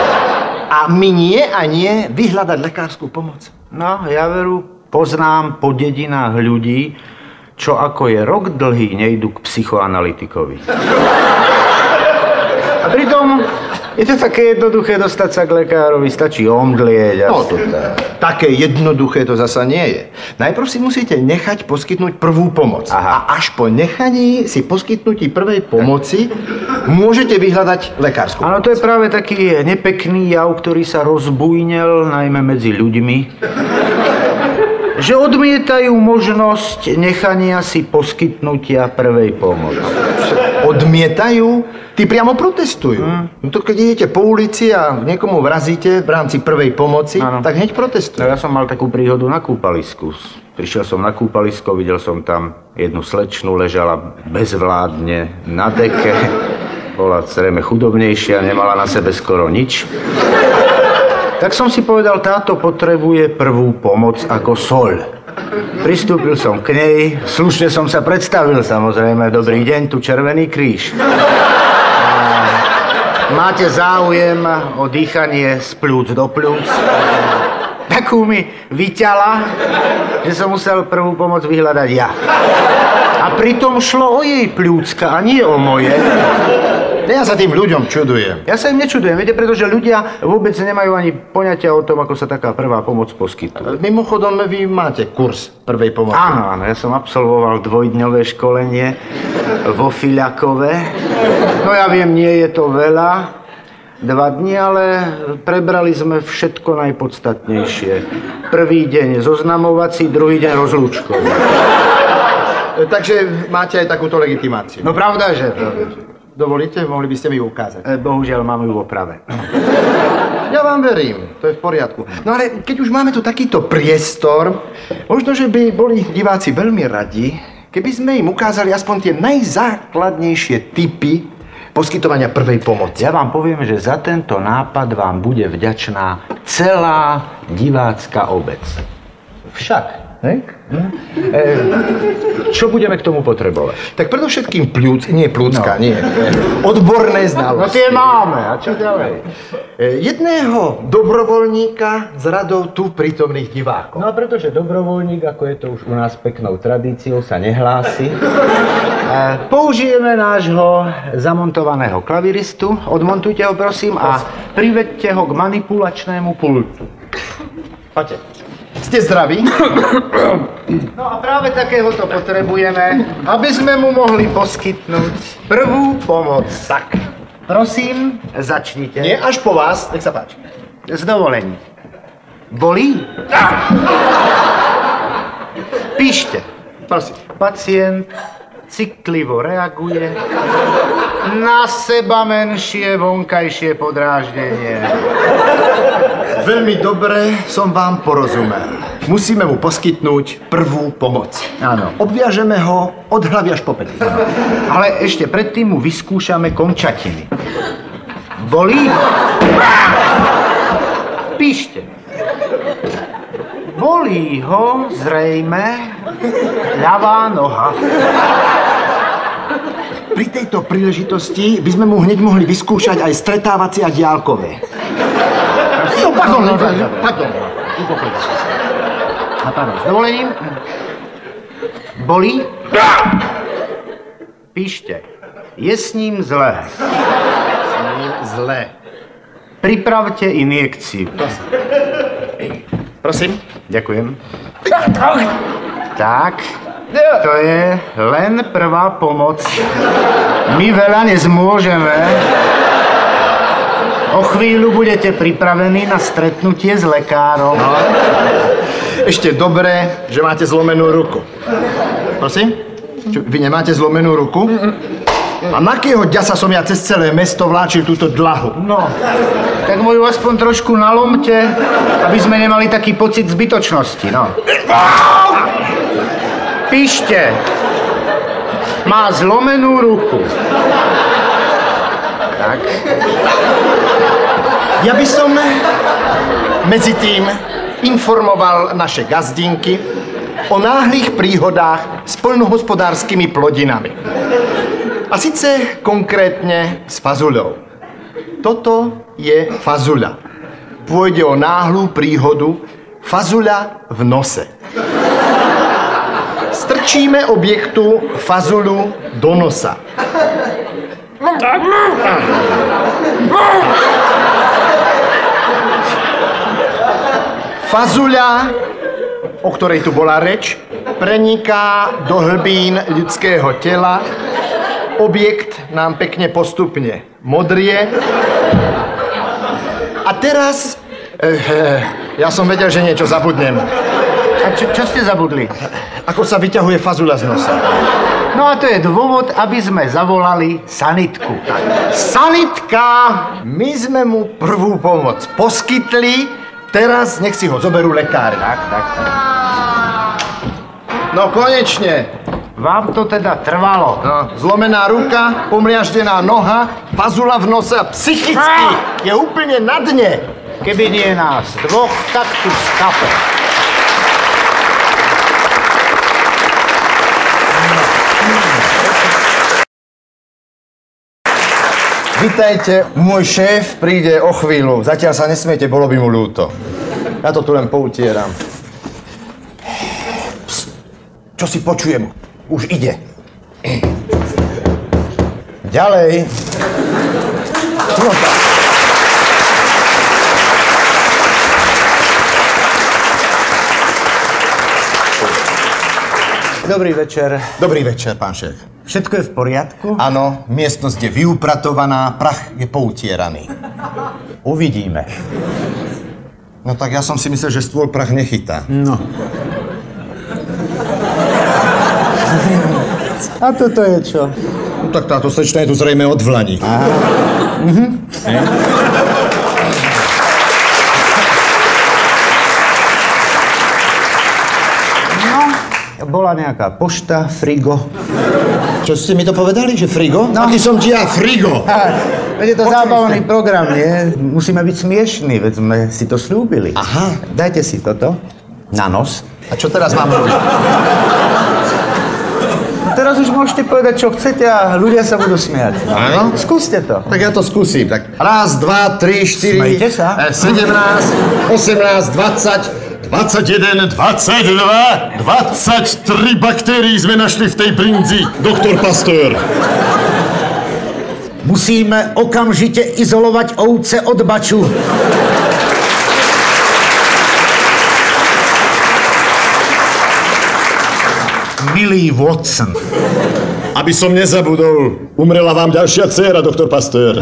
A my nie a nie vyhľadať lekárskú pomoc. No, ja veru poznám po dedinách ľudí, čo ako je rok dlhý, nejdu k psychoanalytikovi. A pritom je to také jednoduché dostať sa k lekárovi, stačí omdlieť a No, také jednoduché to zasa nie je. Najprv si musíte nechať poskytnúť prvú pomoc. Aha. A až po nechaní si poskytnutí prvej pomoci môžete vyhľadať lekárskú pomoc. Áno, to je práve taký nepekný jav, ktorý sa rozbujnel najmä medzi ľuďmi, že odmietajú možnosť nechania si poskytnutia prvej pomoci. Odmietajú? Tí priamo protestujú. No to keď idete po ulici a niekomu vrazíte v rámci prvej pomoci, Áno. tak hneď protestujú. No ja som mal takú príhodu na kúpalisku. Prišiel som na kúpalisko, videl som tam jednu slečnu, ležala bezvládne na deke. Bola zrejme chudobnejšia, nemala na sebe skoro nič. Tak som si povedal, táto potrebuje prvú pomoc ako soľ. Pristúpil som k nej, slušne som sa predstavil, samozrejme, dobrý deň, tu Červený kríž. Máte záujem o dýchanie z pľúc do pľúc? takú mi vyťala, že som musel prvú pomoc vyhľadať ja. A pritom šlo o jej pľúcka a nie o moje. Ja sa tým ľuďom čudujem. Ja sa im nečudujem, viete, pretože ľudia vôbec nemajú ani poňatia o tom, ako sa taká prvá pomoc poskytuje. Mimochodom, vy máte kurz prvej pomoci. Áno, ja som absolvoval 2-dňové školenie vo Fiľakove. No ja viem, nie je to veľa, 2 dni, ale prebrali sme všetko najpodstatnejšie. Prvý deň zoznamovací, druhý deň rozlúčkový. Takže máte aj takúto legitimáciu. No pravda, že... Dovolíte? Mohli by ste mi ju ukázať. Bohužiaľ, mám ju v oprave. Ja vám verím, to je v poriadku. No ale keď už máme tu takýto priestor, možno, že by boli diváci veľmi radi, keby sme im ukázali aspoň tie najzákladnejšie typy poskytovania prvej pomoci. Ja vám poviem, že za tento nápad vám bude vďačná celá divácka obec. Však, hej? Čo budeme k tomu potrebovať? Tak predovšetkým nie. Odborné znalosti. No tie máme, a čo ďalej? Jedného dobrovoľníka z radou tu prítomných divákov. No a pretože dobrovoľník, ako je to už u nás peknou tradíciou, sa nehlási, použijeme nášho zamontovaného klaviristu, odmontujte ho prosím a priveďte ho k manipulačnému pultu. Poďte. Ste zdraví? No a práve takéhoto potrebujeme, aby sme mu mohli poskytnúť prvú pomoc. Tak, prosím, začnite. Nie, až po vás, nech sa páči. S dovolením. Bolí? Píšte. Prosím. Pacient citlivo reaguje na seba menšie vonkajšie podráždenie. Veľmi dobre som vám porozumel. Musíme mu poskytnúť prvú pomoc. Áno. Obviažeme ho od hlavy až po pety. Ale ešte predtým mu vyskúšame končatiny. Bolí? Píšte. Bolí ho zrejme ľavá noha. Pri tejto príležitosti by sme mu hneď mohli vyskúšať aj stretávacie a diaľkové. No, pardon. Upokojte sa. A pardon, s dovolením. Bolí? Píšte. Je s ním zlé. Zlé. Pripravte injekciu. Prosím. Ďakujem. Tak, to je len prvá pomoc. My veľa nezmôžeme. O chvíľu budete pripravení na stretnutie s lekárom. No. Ešte dobré, že máte zlomenú ruku. Prosím? Čo, vy nemáte zlomenú ruku? A na akého ďasa som ja cez celé mesto vláčil túto dlahu? No, tak moju aspoň trošku nalomte, aby sme nemali taký pocit zbytočnosti, no. Píšte. Má zlomenú ruku. Tak. Ja by som medzi tým informoval naše gazdinky o náhlych príhodách s poľnohospodárskymi plodinami. A sice konkrétne s fazuľou. Toto je fazuľa. Pôjde o náhlu príhodu fazuľa v nose. Strčíme objektu fazuľu do nosa. Fazuľa, o ktorej tu bola reč, preniká do hlbín ľudského tela. Objekt nám pekne postupne modrie. A teraz... ja som vedel, že niečo zabudnem. A čo ste zabudli? Ako sa vyťahuje fazuľa z nosa. No a to je dôvod, aby sme zavolali sanitku. Sanitka! My sme mu prvú pomoc poskytli, teraz nech si ho zoberú lekári. Tak. No konečne. Vám to teda trvalo. No, zlomená ruka, pomliaždená noha, fazuľa v nose a psychicky je úplne na dne. Keby nie nás dvoch, tak tu skape. Vítajte, môj šéf príde o chvíľu. Zatiaľ sa nesmiete, bolo by mu ľúto. Ja to tu len poutieram. Pst, čo si počujem? Už ide. Ďalej. No tak. Dobrý večer. Dobrý večer, pán šéf. Všetko je v poriadku? Áno, miestnosť je vyupratovaná, prach je poutieraný. Uvidíme. No tak ja som si myslel, že stôl prach nechytá. No. A toto je čo? No tak táto slečna je tu zrejme od vlani. Bola nejaká pošta, frigo. Čo ste mi to povedali, že frigo? No. Aký som ti ja, frigo? Veď je to zábavný program, nie? Musíme byť smiešní, veď sme si to slúbili. Aha. Dajte si toto na nos. A čo teraz mám robiť? No teraz už môžete povedať, čo chcete a ľudia sa budú smiať. Áno? Skúste to. Tak ja to skúsim. Tak raz, dva, tri, štyri... Smejte sa. 17, 18, 20... 21, 22, 23 baktérií sme našli v tej brinzi, doktor Pasteur. Musíme okamžite izolovať ovce od baču. Milý Watson. Aby som nezabudol, umrela vám ďalšia dcéra, doktor Pasteur.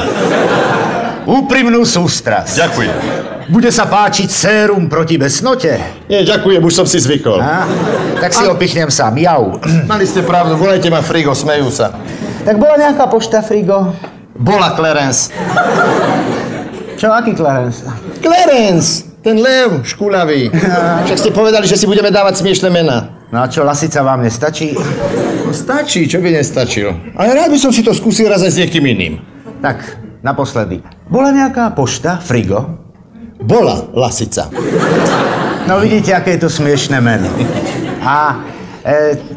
Úprimnú sústrasť. Ďakujem. Bude sa páčiť sérum proti besnote? Nie, ďakujem, už som si zvykol. Tak si ho pichnem sám. Jau. Mali ste pravdu, volajte ma Frigo, smejú sa. Tak bola nejaká pošta, Frigo? Bola Clarence. Čo, aký Clarence? Clarence! Ten lev, škúlavý. Však ste povedali, že si budeme dávať smiešné mená. No a čo, lasica vám nestačí? No stačí, čo by nestačilo. Ale rád by som si to skúsil raz aj s niekým iným. Tak, naposledy. Bola nejaká pošta, Frigo? Bola Lasica. No vidíte, aké je to smiešné meno. A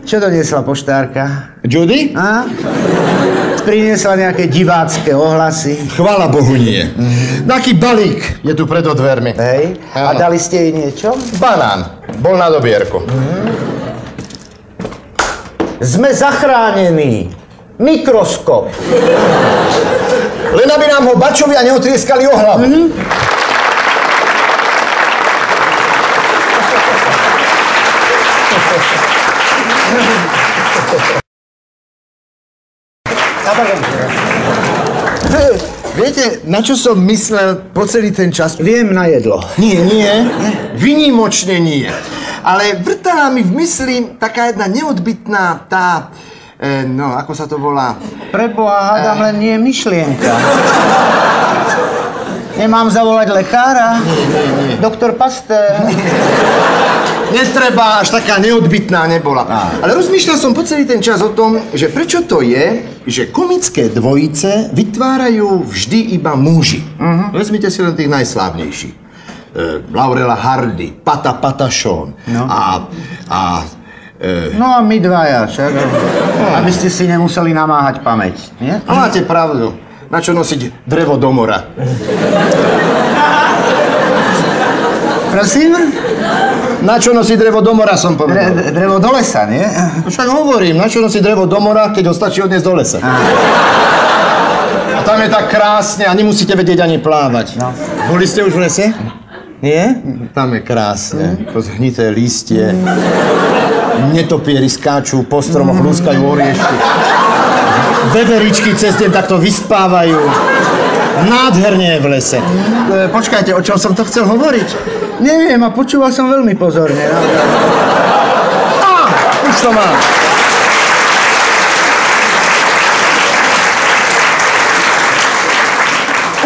čo doniesla poštárka? Judy? Priniesla nejaké divácké ohlasy? Chvála Bohu nie. Taký balík je tu pred dvermi. Hej. A dali ste jej niečo? Banán. Bol na dobierku. Sme zachránení. Mikroskop. Len aby nám ho bačovia neotrieskali o hlavu. Viete, na čo som myslel po celý ten čas? Viem na jedlo. Nie. Vynimočne nie. Ale vrtala mi v mysli taká jedna neodbytná tá... no, ako sa to volá? Preboha, hádam, len nie myšlienka. Nemám zavolať lekára? Nie. Doktor Pasteur. Netreba, až taká neodbytná nebola. Ale rozmýšľal som po celý ten čas o tom, že prečo to je, že komické dvojice vytvárajú vždy iba muži. Vezmite si len tých najslávnejších. Laurela Hardy, Pata Patachon. No. No a my dvaja, však. Aby ste si nemuseli namáhať pamäť, nie? A máte pravdu. Na čo nosiť drevo do mora? Prosím? Na čo nosiť drevo do mora, som povedal. Drevo do lesa, nie? Však hovorím, na čo nosiť drevo do mora, keď ho stačí odniesť do lesa. A tam je tak krásne a nemusíte vedieť ani plávať. No. Boli ste už v lese? Nie? Tam je krásne. To zhnité lístie. Netopieri skáču, po stromoch lúskajú oriešky. Veveričky cez deň takto vyspávajú. Nádherne je v lese. Počkajte, o čom som to chcel hovoriť? Neviem, a počúval som veľmi pozorne. Už to mám.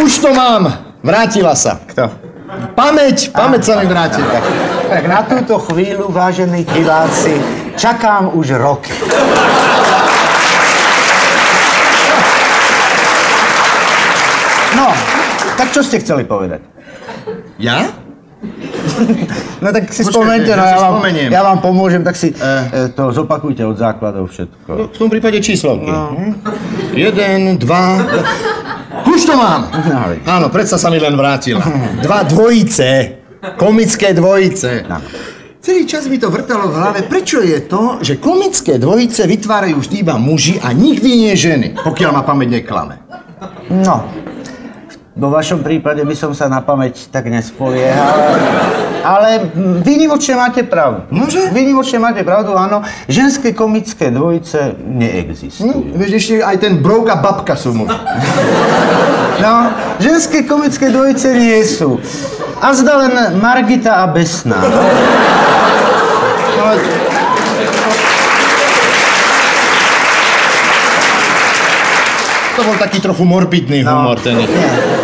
Už to mám. Vrátila sa. Kto? Pamäť sa mi vrátila. Tak na túto chvíľu, vážení diváci, čakám už roky. No, tak čo ste chceli povedať? Ja? No tak si Počkajte, spomente, no ja vám pomôžem, tak si to zopakujte od základov všetko. No, v tom prípade číslovky. 1, 2... Už to mám! Áno, predsa sa mi len vrátila. 2 dvojice Komické dvojice. Celý čas mi to vrtalo v hlave, prečo je to, že komické dvojice vytvárajú vždy iba muži a nikdy nie ženy, pokiaľ ma pamäť neklame. No, vo vašom prípade by som sa na pamäť tak nespoliehal, ale výnimočne máte pravdu. Nože? Výnimočne máte pravdu, áno. Ženské komické dvojice neexistujú. Vieš, ešte aj ten brouk a babka sú muži. No, ženské komické dvojice nie sú. A zda len Margita a Besná. To bol taký trochu morbidný humor, ten.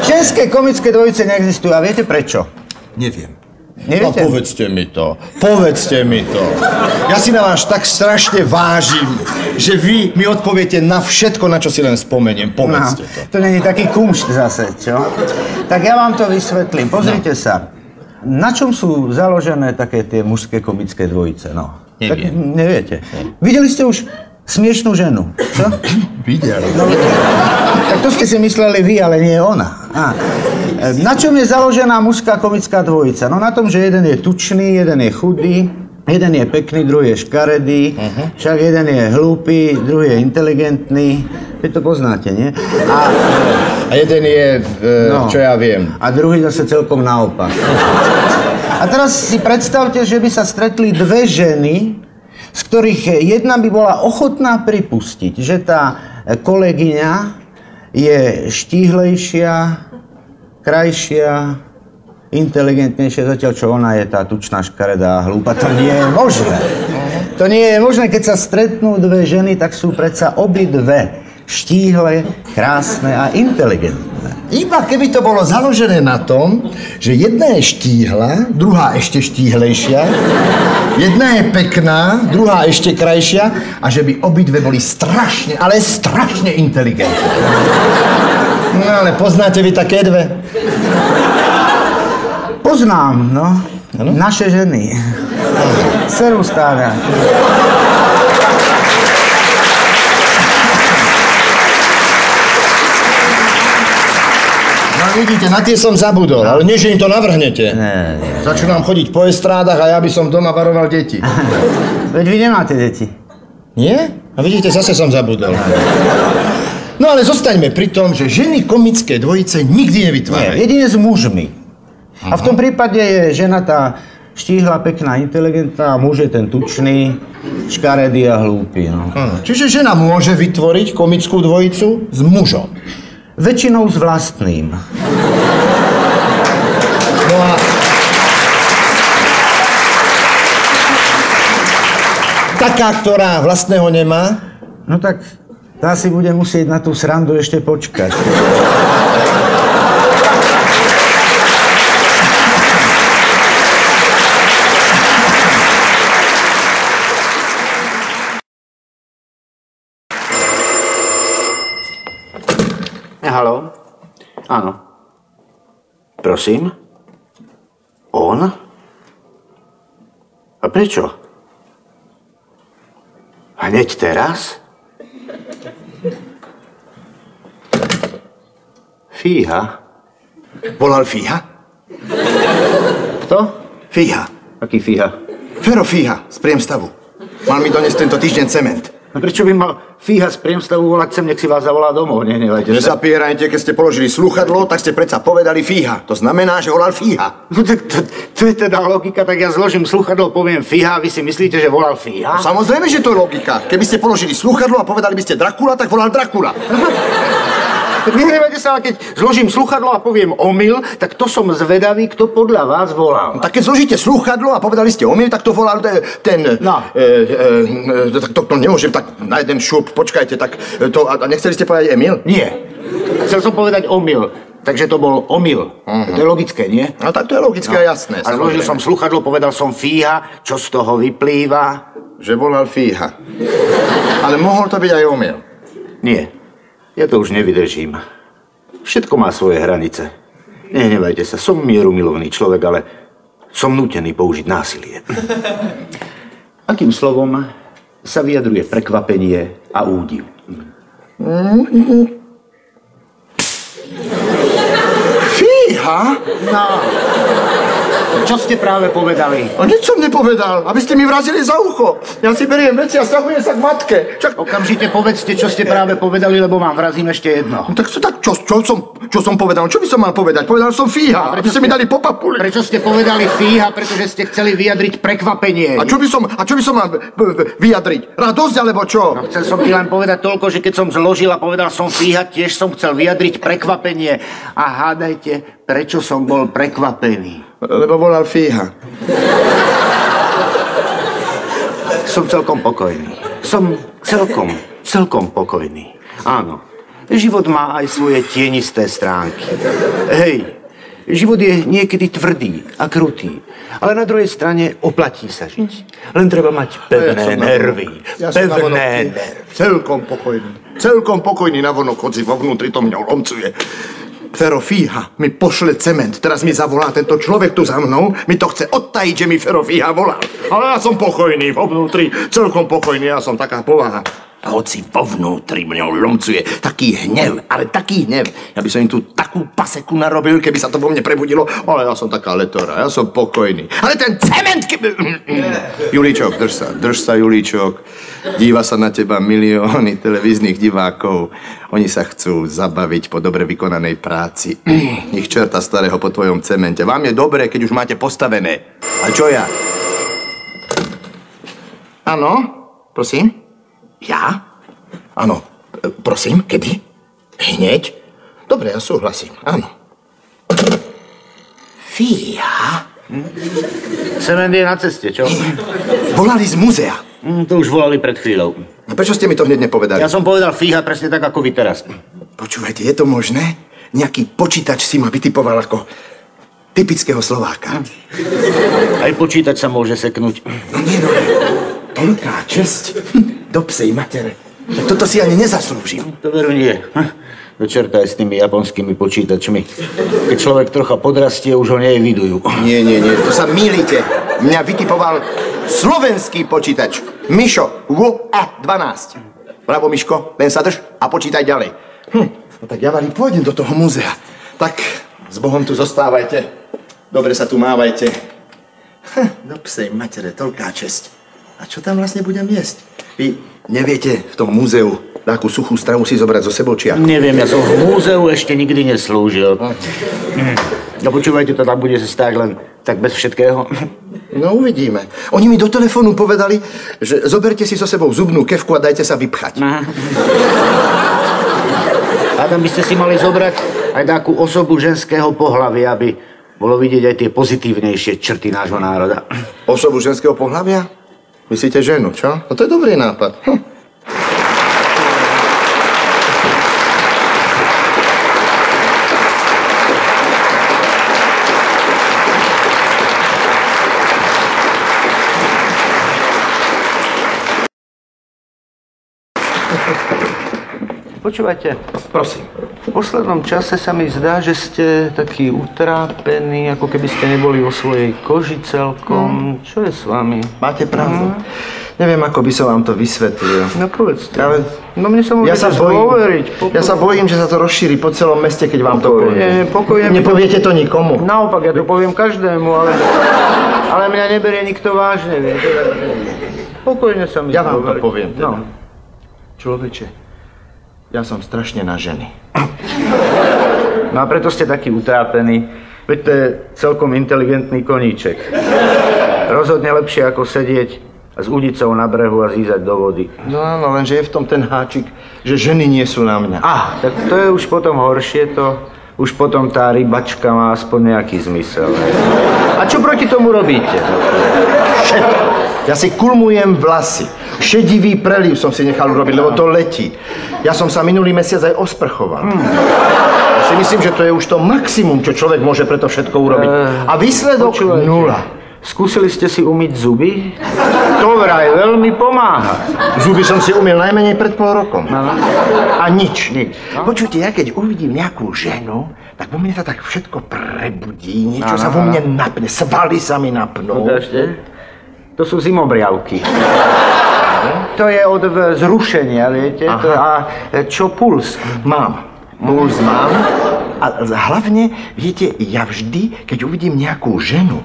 Ženské komické dvojice neexistujú. A viete prečo? Neviem. Neviete? No povedzte mi to. Povedzte mi to. Ja si na vás tak strašne vážim, že vy mi odpoviete na všetko, na čo si len spomeniem. Povedzte to. To nie je taký kumšt zase, čo? Tak ja vám to vysvetlím. Pozrite sa. Na čom sú založené také tie mužské komické dvojice? No. Neviem. Tak neviete. Videli ste už Smiešnú ženu, čo? Videl. No, tak to ste si mysleli vy, ale nie ona. Na čom je založená mužská komická dvojica? No na tom, že jeden je tučný, jeden je chudý, jeden je pekný, druhý je škaredý, však jeden je hlúpy, druhý je inteligentný. Vy to poznáte, nie? A jeden je, čo ja viem. A druhý zase celkom naopak. A teraz si predstavte, že by sa stretli dve ženy, z ktorých jedna by bola ochotná pripustiť, že tá kolegyňa je štíhlejšia, krajšia, inteligentnejšia, zatiaľ čo ona je tá tučná, škaredá a hlúpa. To nie je možné. To nie je možné, keď sa stretnú dve ženy, tak sú predsa obidve štíhle, krásne a inteligentné. Iba keby to bolo založené na tom, že jedna je štíhla, druhá ešte štíhlejšia, jedna je pekná, druhá ešte krajšia a že by obidve boli strašne, ale strašne inteligentné. No ale poznáte vy také dve? Poznám, no. Ano? Naše ženy. Servus, Táňa. Vidíte, na tie som zabudol, ale nie, že im to navrhnete. Nie. Začínam chodiť po estrádach a ja by som doma varoval deti. Veď vy nemáte deti. Nie? A vidíte, zase som zabudol. No ale zostaňme pri tom, že ženy komické dvojice nikdy nevytvárajú. Nie, jedine s mužmi. A v tom prípade je žena tá štíhla, pekná, inteligentná a muž je ten tučný, škaredý a hlúpy. No. Čiže žena môže vytvoriť komickú dvojicu s mužom. Väčšinou s vlastným. No a... Taká, ktorá vlastného nemá? No tak tá si bude musieť na tú srandu ešte počkať. Haló? Áno. Prosím? On? A prečo? Hneď teraz? Fíha? Volal Fíha? Kto? Fíha. Aký Fíha? Fero Fíha z Priemstavu. Mal mi doniesť tento týždeň cement. No prečo by mal Fíha z Priemstavu volať sem, nech si vás zavolá domov, nehnevajte sa. Nezapierajte, keď ste položili slúchadlo, tak ste predsa povedali Fíha. To znamená, že volal Fíha. No tak to je teda logika, tak ja zložím slúchadlo, poviem Fíha a vy si myslíte, že volal Fíha? No, samozrejme, že to je logika. Keby ste položili slúchadlo a povedali by ste Drakula, tak volal Drakula. Tak nehnevajte sa, ale keď zložím slúchadlo a poviem omyl, tak to som zvedavý, kto podľa vás volal. No, tak keď zložíte slúchadlo a povedali ste omyl, tak to volal ten... No. Tak to nemôžem, tak na jeden šup, počkajte, tak to... A nechceli ste povedať Emil? Nie. Chcel som povedať omyl. Takže to bol omyl. To je logické, nie? No tak to je logické a jasné. A zložil som slúchadlo, povedal som Fíha, čo z toho vyplýva? Že volal Fíha. Ale mohol to byť aj omyl. Nie. Ja to už nevydržím. Všetko má svoje hranice. Nehnevajte sa, som mierumilovný človek, ale som nútený použiť násilie. Akým slovom sa vyjadruje prekvapenie a údiv? Fíha? No. Čo ste práve povedali? A nič som nepovedal. A vy ste mi vrazili za ucho. Ja si beriem veci a stahujem sa k matke. Okamžite povedzte, čo ste práve povedali, lebo vám vrazím ešte jedno. No tak čo som povedal? Čo by som mal povedať? Povedal som fíha. Prečo ste mi dali po papuli? Prečo ste povedali fíha? Pretože ste chceli vyjadriť prekvapenie. A čo by som mal vyjadriť? Radosť alebo čo? No, chcel som ti len povedať toľko, že keď som zložil a povedal som fíha, tiež som chcel vyjadriť prekvapenie. A hádajte, prečo som bol prekvapený? Lebo volal fíha. Som celkom pokojný. Som celkom pokojný. Áno, život má aj svoje tienisté stránky. Hej, život je niekedy tvrdý a krutý, ale na druhej strane oplatí sa žiť. Len treba mať pevné nervy. Pevné nervy. Celkom pokojný navonok, hoci vo vnútri to mňa lomcuje. Fero Fíha mi pošle cement. Teraz mi zavolá tento človek tu za mnou. Mi to chce odtajiť, že mi Fero Fíha volá. Ale ja som pokojný vo vnútri. Celkom pokojný, ja som taká povaha. A hoci vo vnútri mňa lomcuje taký hnev, ale taký hnev. Ja by som im tu takú paseku narobil, keby sa to vo mne prebudilo. Ale ja som taká letora, ja som pokojný. Ale ten cement... Julíčok, drž sa, Julíčok. Díva sa na teba milióny televíznych divákov. Oni sa chcú zabaviť po dobre vykonanej práci. Ich čerta starého po tvojom cemente. Vám je dobré, keď už máte postavené. A čo ja? Áno, prosím? Ja? Áno, prosím, kedy? Hneď? Dobre, ja súhlasím, áno. Fíha? Cement je na ceste, čo? Volali z múzea. To už volali pred chvíľou. A prečo ste mi to hneď nepovedali? Ja som povedal fíha presne tak, ako vy teraz. Počúvajte, je to možné? Nejaký počítač si ma vytipoval ako typického Slováka. Aj počítač sa môže seknúť. No nie, no, toľká česť. Do psej matere. Toto si ani nezaslúžim. To veru nie. Do čerta aj s tými japonskými počítačmi. Keď človek trocha podrastie, už ho neevidujú. Nie, to sa mýlite. Mňa vytipoval slovenský počítač. Mišo, WA12. Bravo, Miško, len sa drž a počítaj ďalej. No tak ja vám pôjdem do toho múzea. Tak, s Bohom tu zostávajte. Dobre sa tu mávajte. Do psej matere, toľká česť. A čo tam vlastne budem jesť? Vy neviete v tom múzeu takú suchú stravu si zobrať zo sebou, či ako? Neviem, ja som v múzeu ešte nikdy neslúžil. No počúvajte, to tam bude stáť len tak bez všetkého. No uvidíme. Oni mi do telefónu povedali, že zoberte si so sebou zubnú kefku a dajte sa vypchať. A tam by ste si mali zobrať aj takú osobu ženského pohlavia, aby bolo vidieť aj tie pozitívnejšie črty nášho národa. Osobu ženského pohlavia? Myslíte ženu, čo? No to je dobrý nápad. Počúvajte, prosím. V poslednom čase sa mi zdá, že ste taký utrápení, ako keby ste neboli vo svojej koži celkom. Čo je s vami? Máte pravdu. Neviem, ako by som vám to vysvetlil. No povedzte. Ale no mne sa môžete dôveriť. Ja sa bojím, že sa to rozšíri po celom meste, keď vám to poviem. Pokojne. Nepoviete to nikomu. Naopak, ja to poviem každému, ale mňa neberie nikto vážne, viete. Pokojne sa mi Ja vám to poviem teda. No. Človeče, ja som strašne na ženy. No a preto ste taký utrápení. Veď to je celkom inteligentný koníček. Rozhodne lepšie ako sedieť s udicou na brehu a zízať do vody. No áno, lenže je v tom ten háčik, že ženy nie sú na mňa. Tak to je už potom horšie, už potom tá rybačka má aspoň nejaký zmysel. A čo proti tomu robíte? Ja si kulmujem vlasy. Šedivý preliv som si nechal urobiť, lebo to letí. Ja som sa minulý mesiac aj osprchoval. Ja si myslím, že to je už to maximum, čo človek môže pre to všetko urobiť. A výsledok nula. Skúsili ste si umyť zuby? To vraj veľmi pomáha. Zuby som si umyl najmenej pred pol rokom. A nič. No? Počujte, ja keď uvidím nejakú ženu, tak vo mne sa tak všetko prebudí, niečo sa vo mne napne, svaly sa mi napnú. To sú zimobriavky. To je od vzrušenia, viete? A čo puls? Mám. Puls mám. A hlavne, viete, ja vždy, keď uvidím nejakú ženu,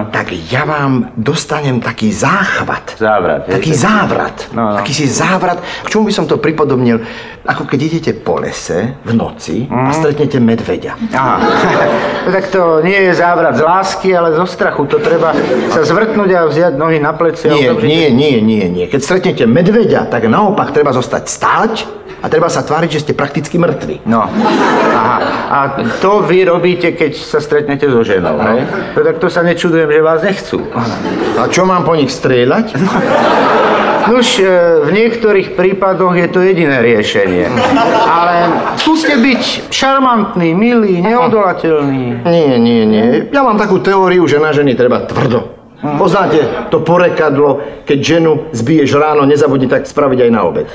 tak ja vám dostanem taký záchvat. Závrat. Taký závrat. Taký si závrat. K čomu by som to pripodobnil? Ako keď idete po lese v noci a stretnete medveďa. Aha. Tak to nie je závrat z lásky, ale zo strachu. To treba sa zvrtnúť a vziať nohy na pleci. Nie. Keď stretnete medveďa, tak naopak treba zostať stáť a treba sa tváriť, že ste prakticky mŕtvi. No. Aha. A to vy robíte, keď sa stretnete so ženou, hej? Tak to sa nečudujem, že vás nechcú. A čo mám po nich strieľať? Nuž, v niektorých prípadoch je to jediné riešenie. Ale skúste byť šarmantný, milý, neodolateľný. Nie. Ja mám takú teóriu, že na ženy treba tvrdo. Poznáte to porekadlo, keď ženu zbiješ ráno, nezabudni tak spraviť aj na obed.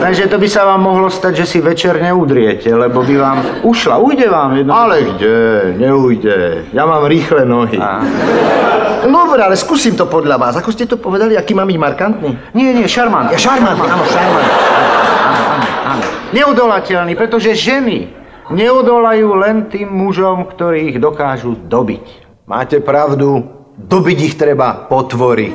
Takže to by sa vám mohlo stať, že si večer neudriete, lebo by vám ušla. Ujde vám jedno. Ale kde? Neujde. Ja mám rýchle nohy. Dobre, ale skúsim to podľa vás. Ako ste to povedali, aký mám byť markantný? Nie, šarmantný. Šarmantný, áno, šarmantný. Áno. Neodolateľný, pretože ženy neodolajú len tým mužom, ktorí ich dokážu dobiť. Máte pravdu. Dobiť ich treba potvory.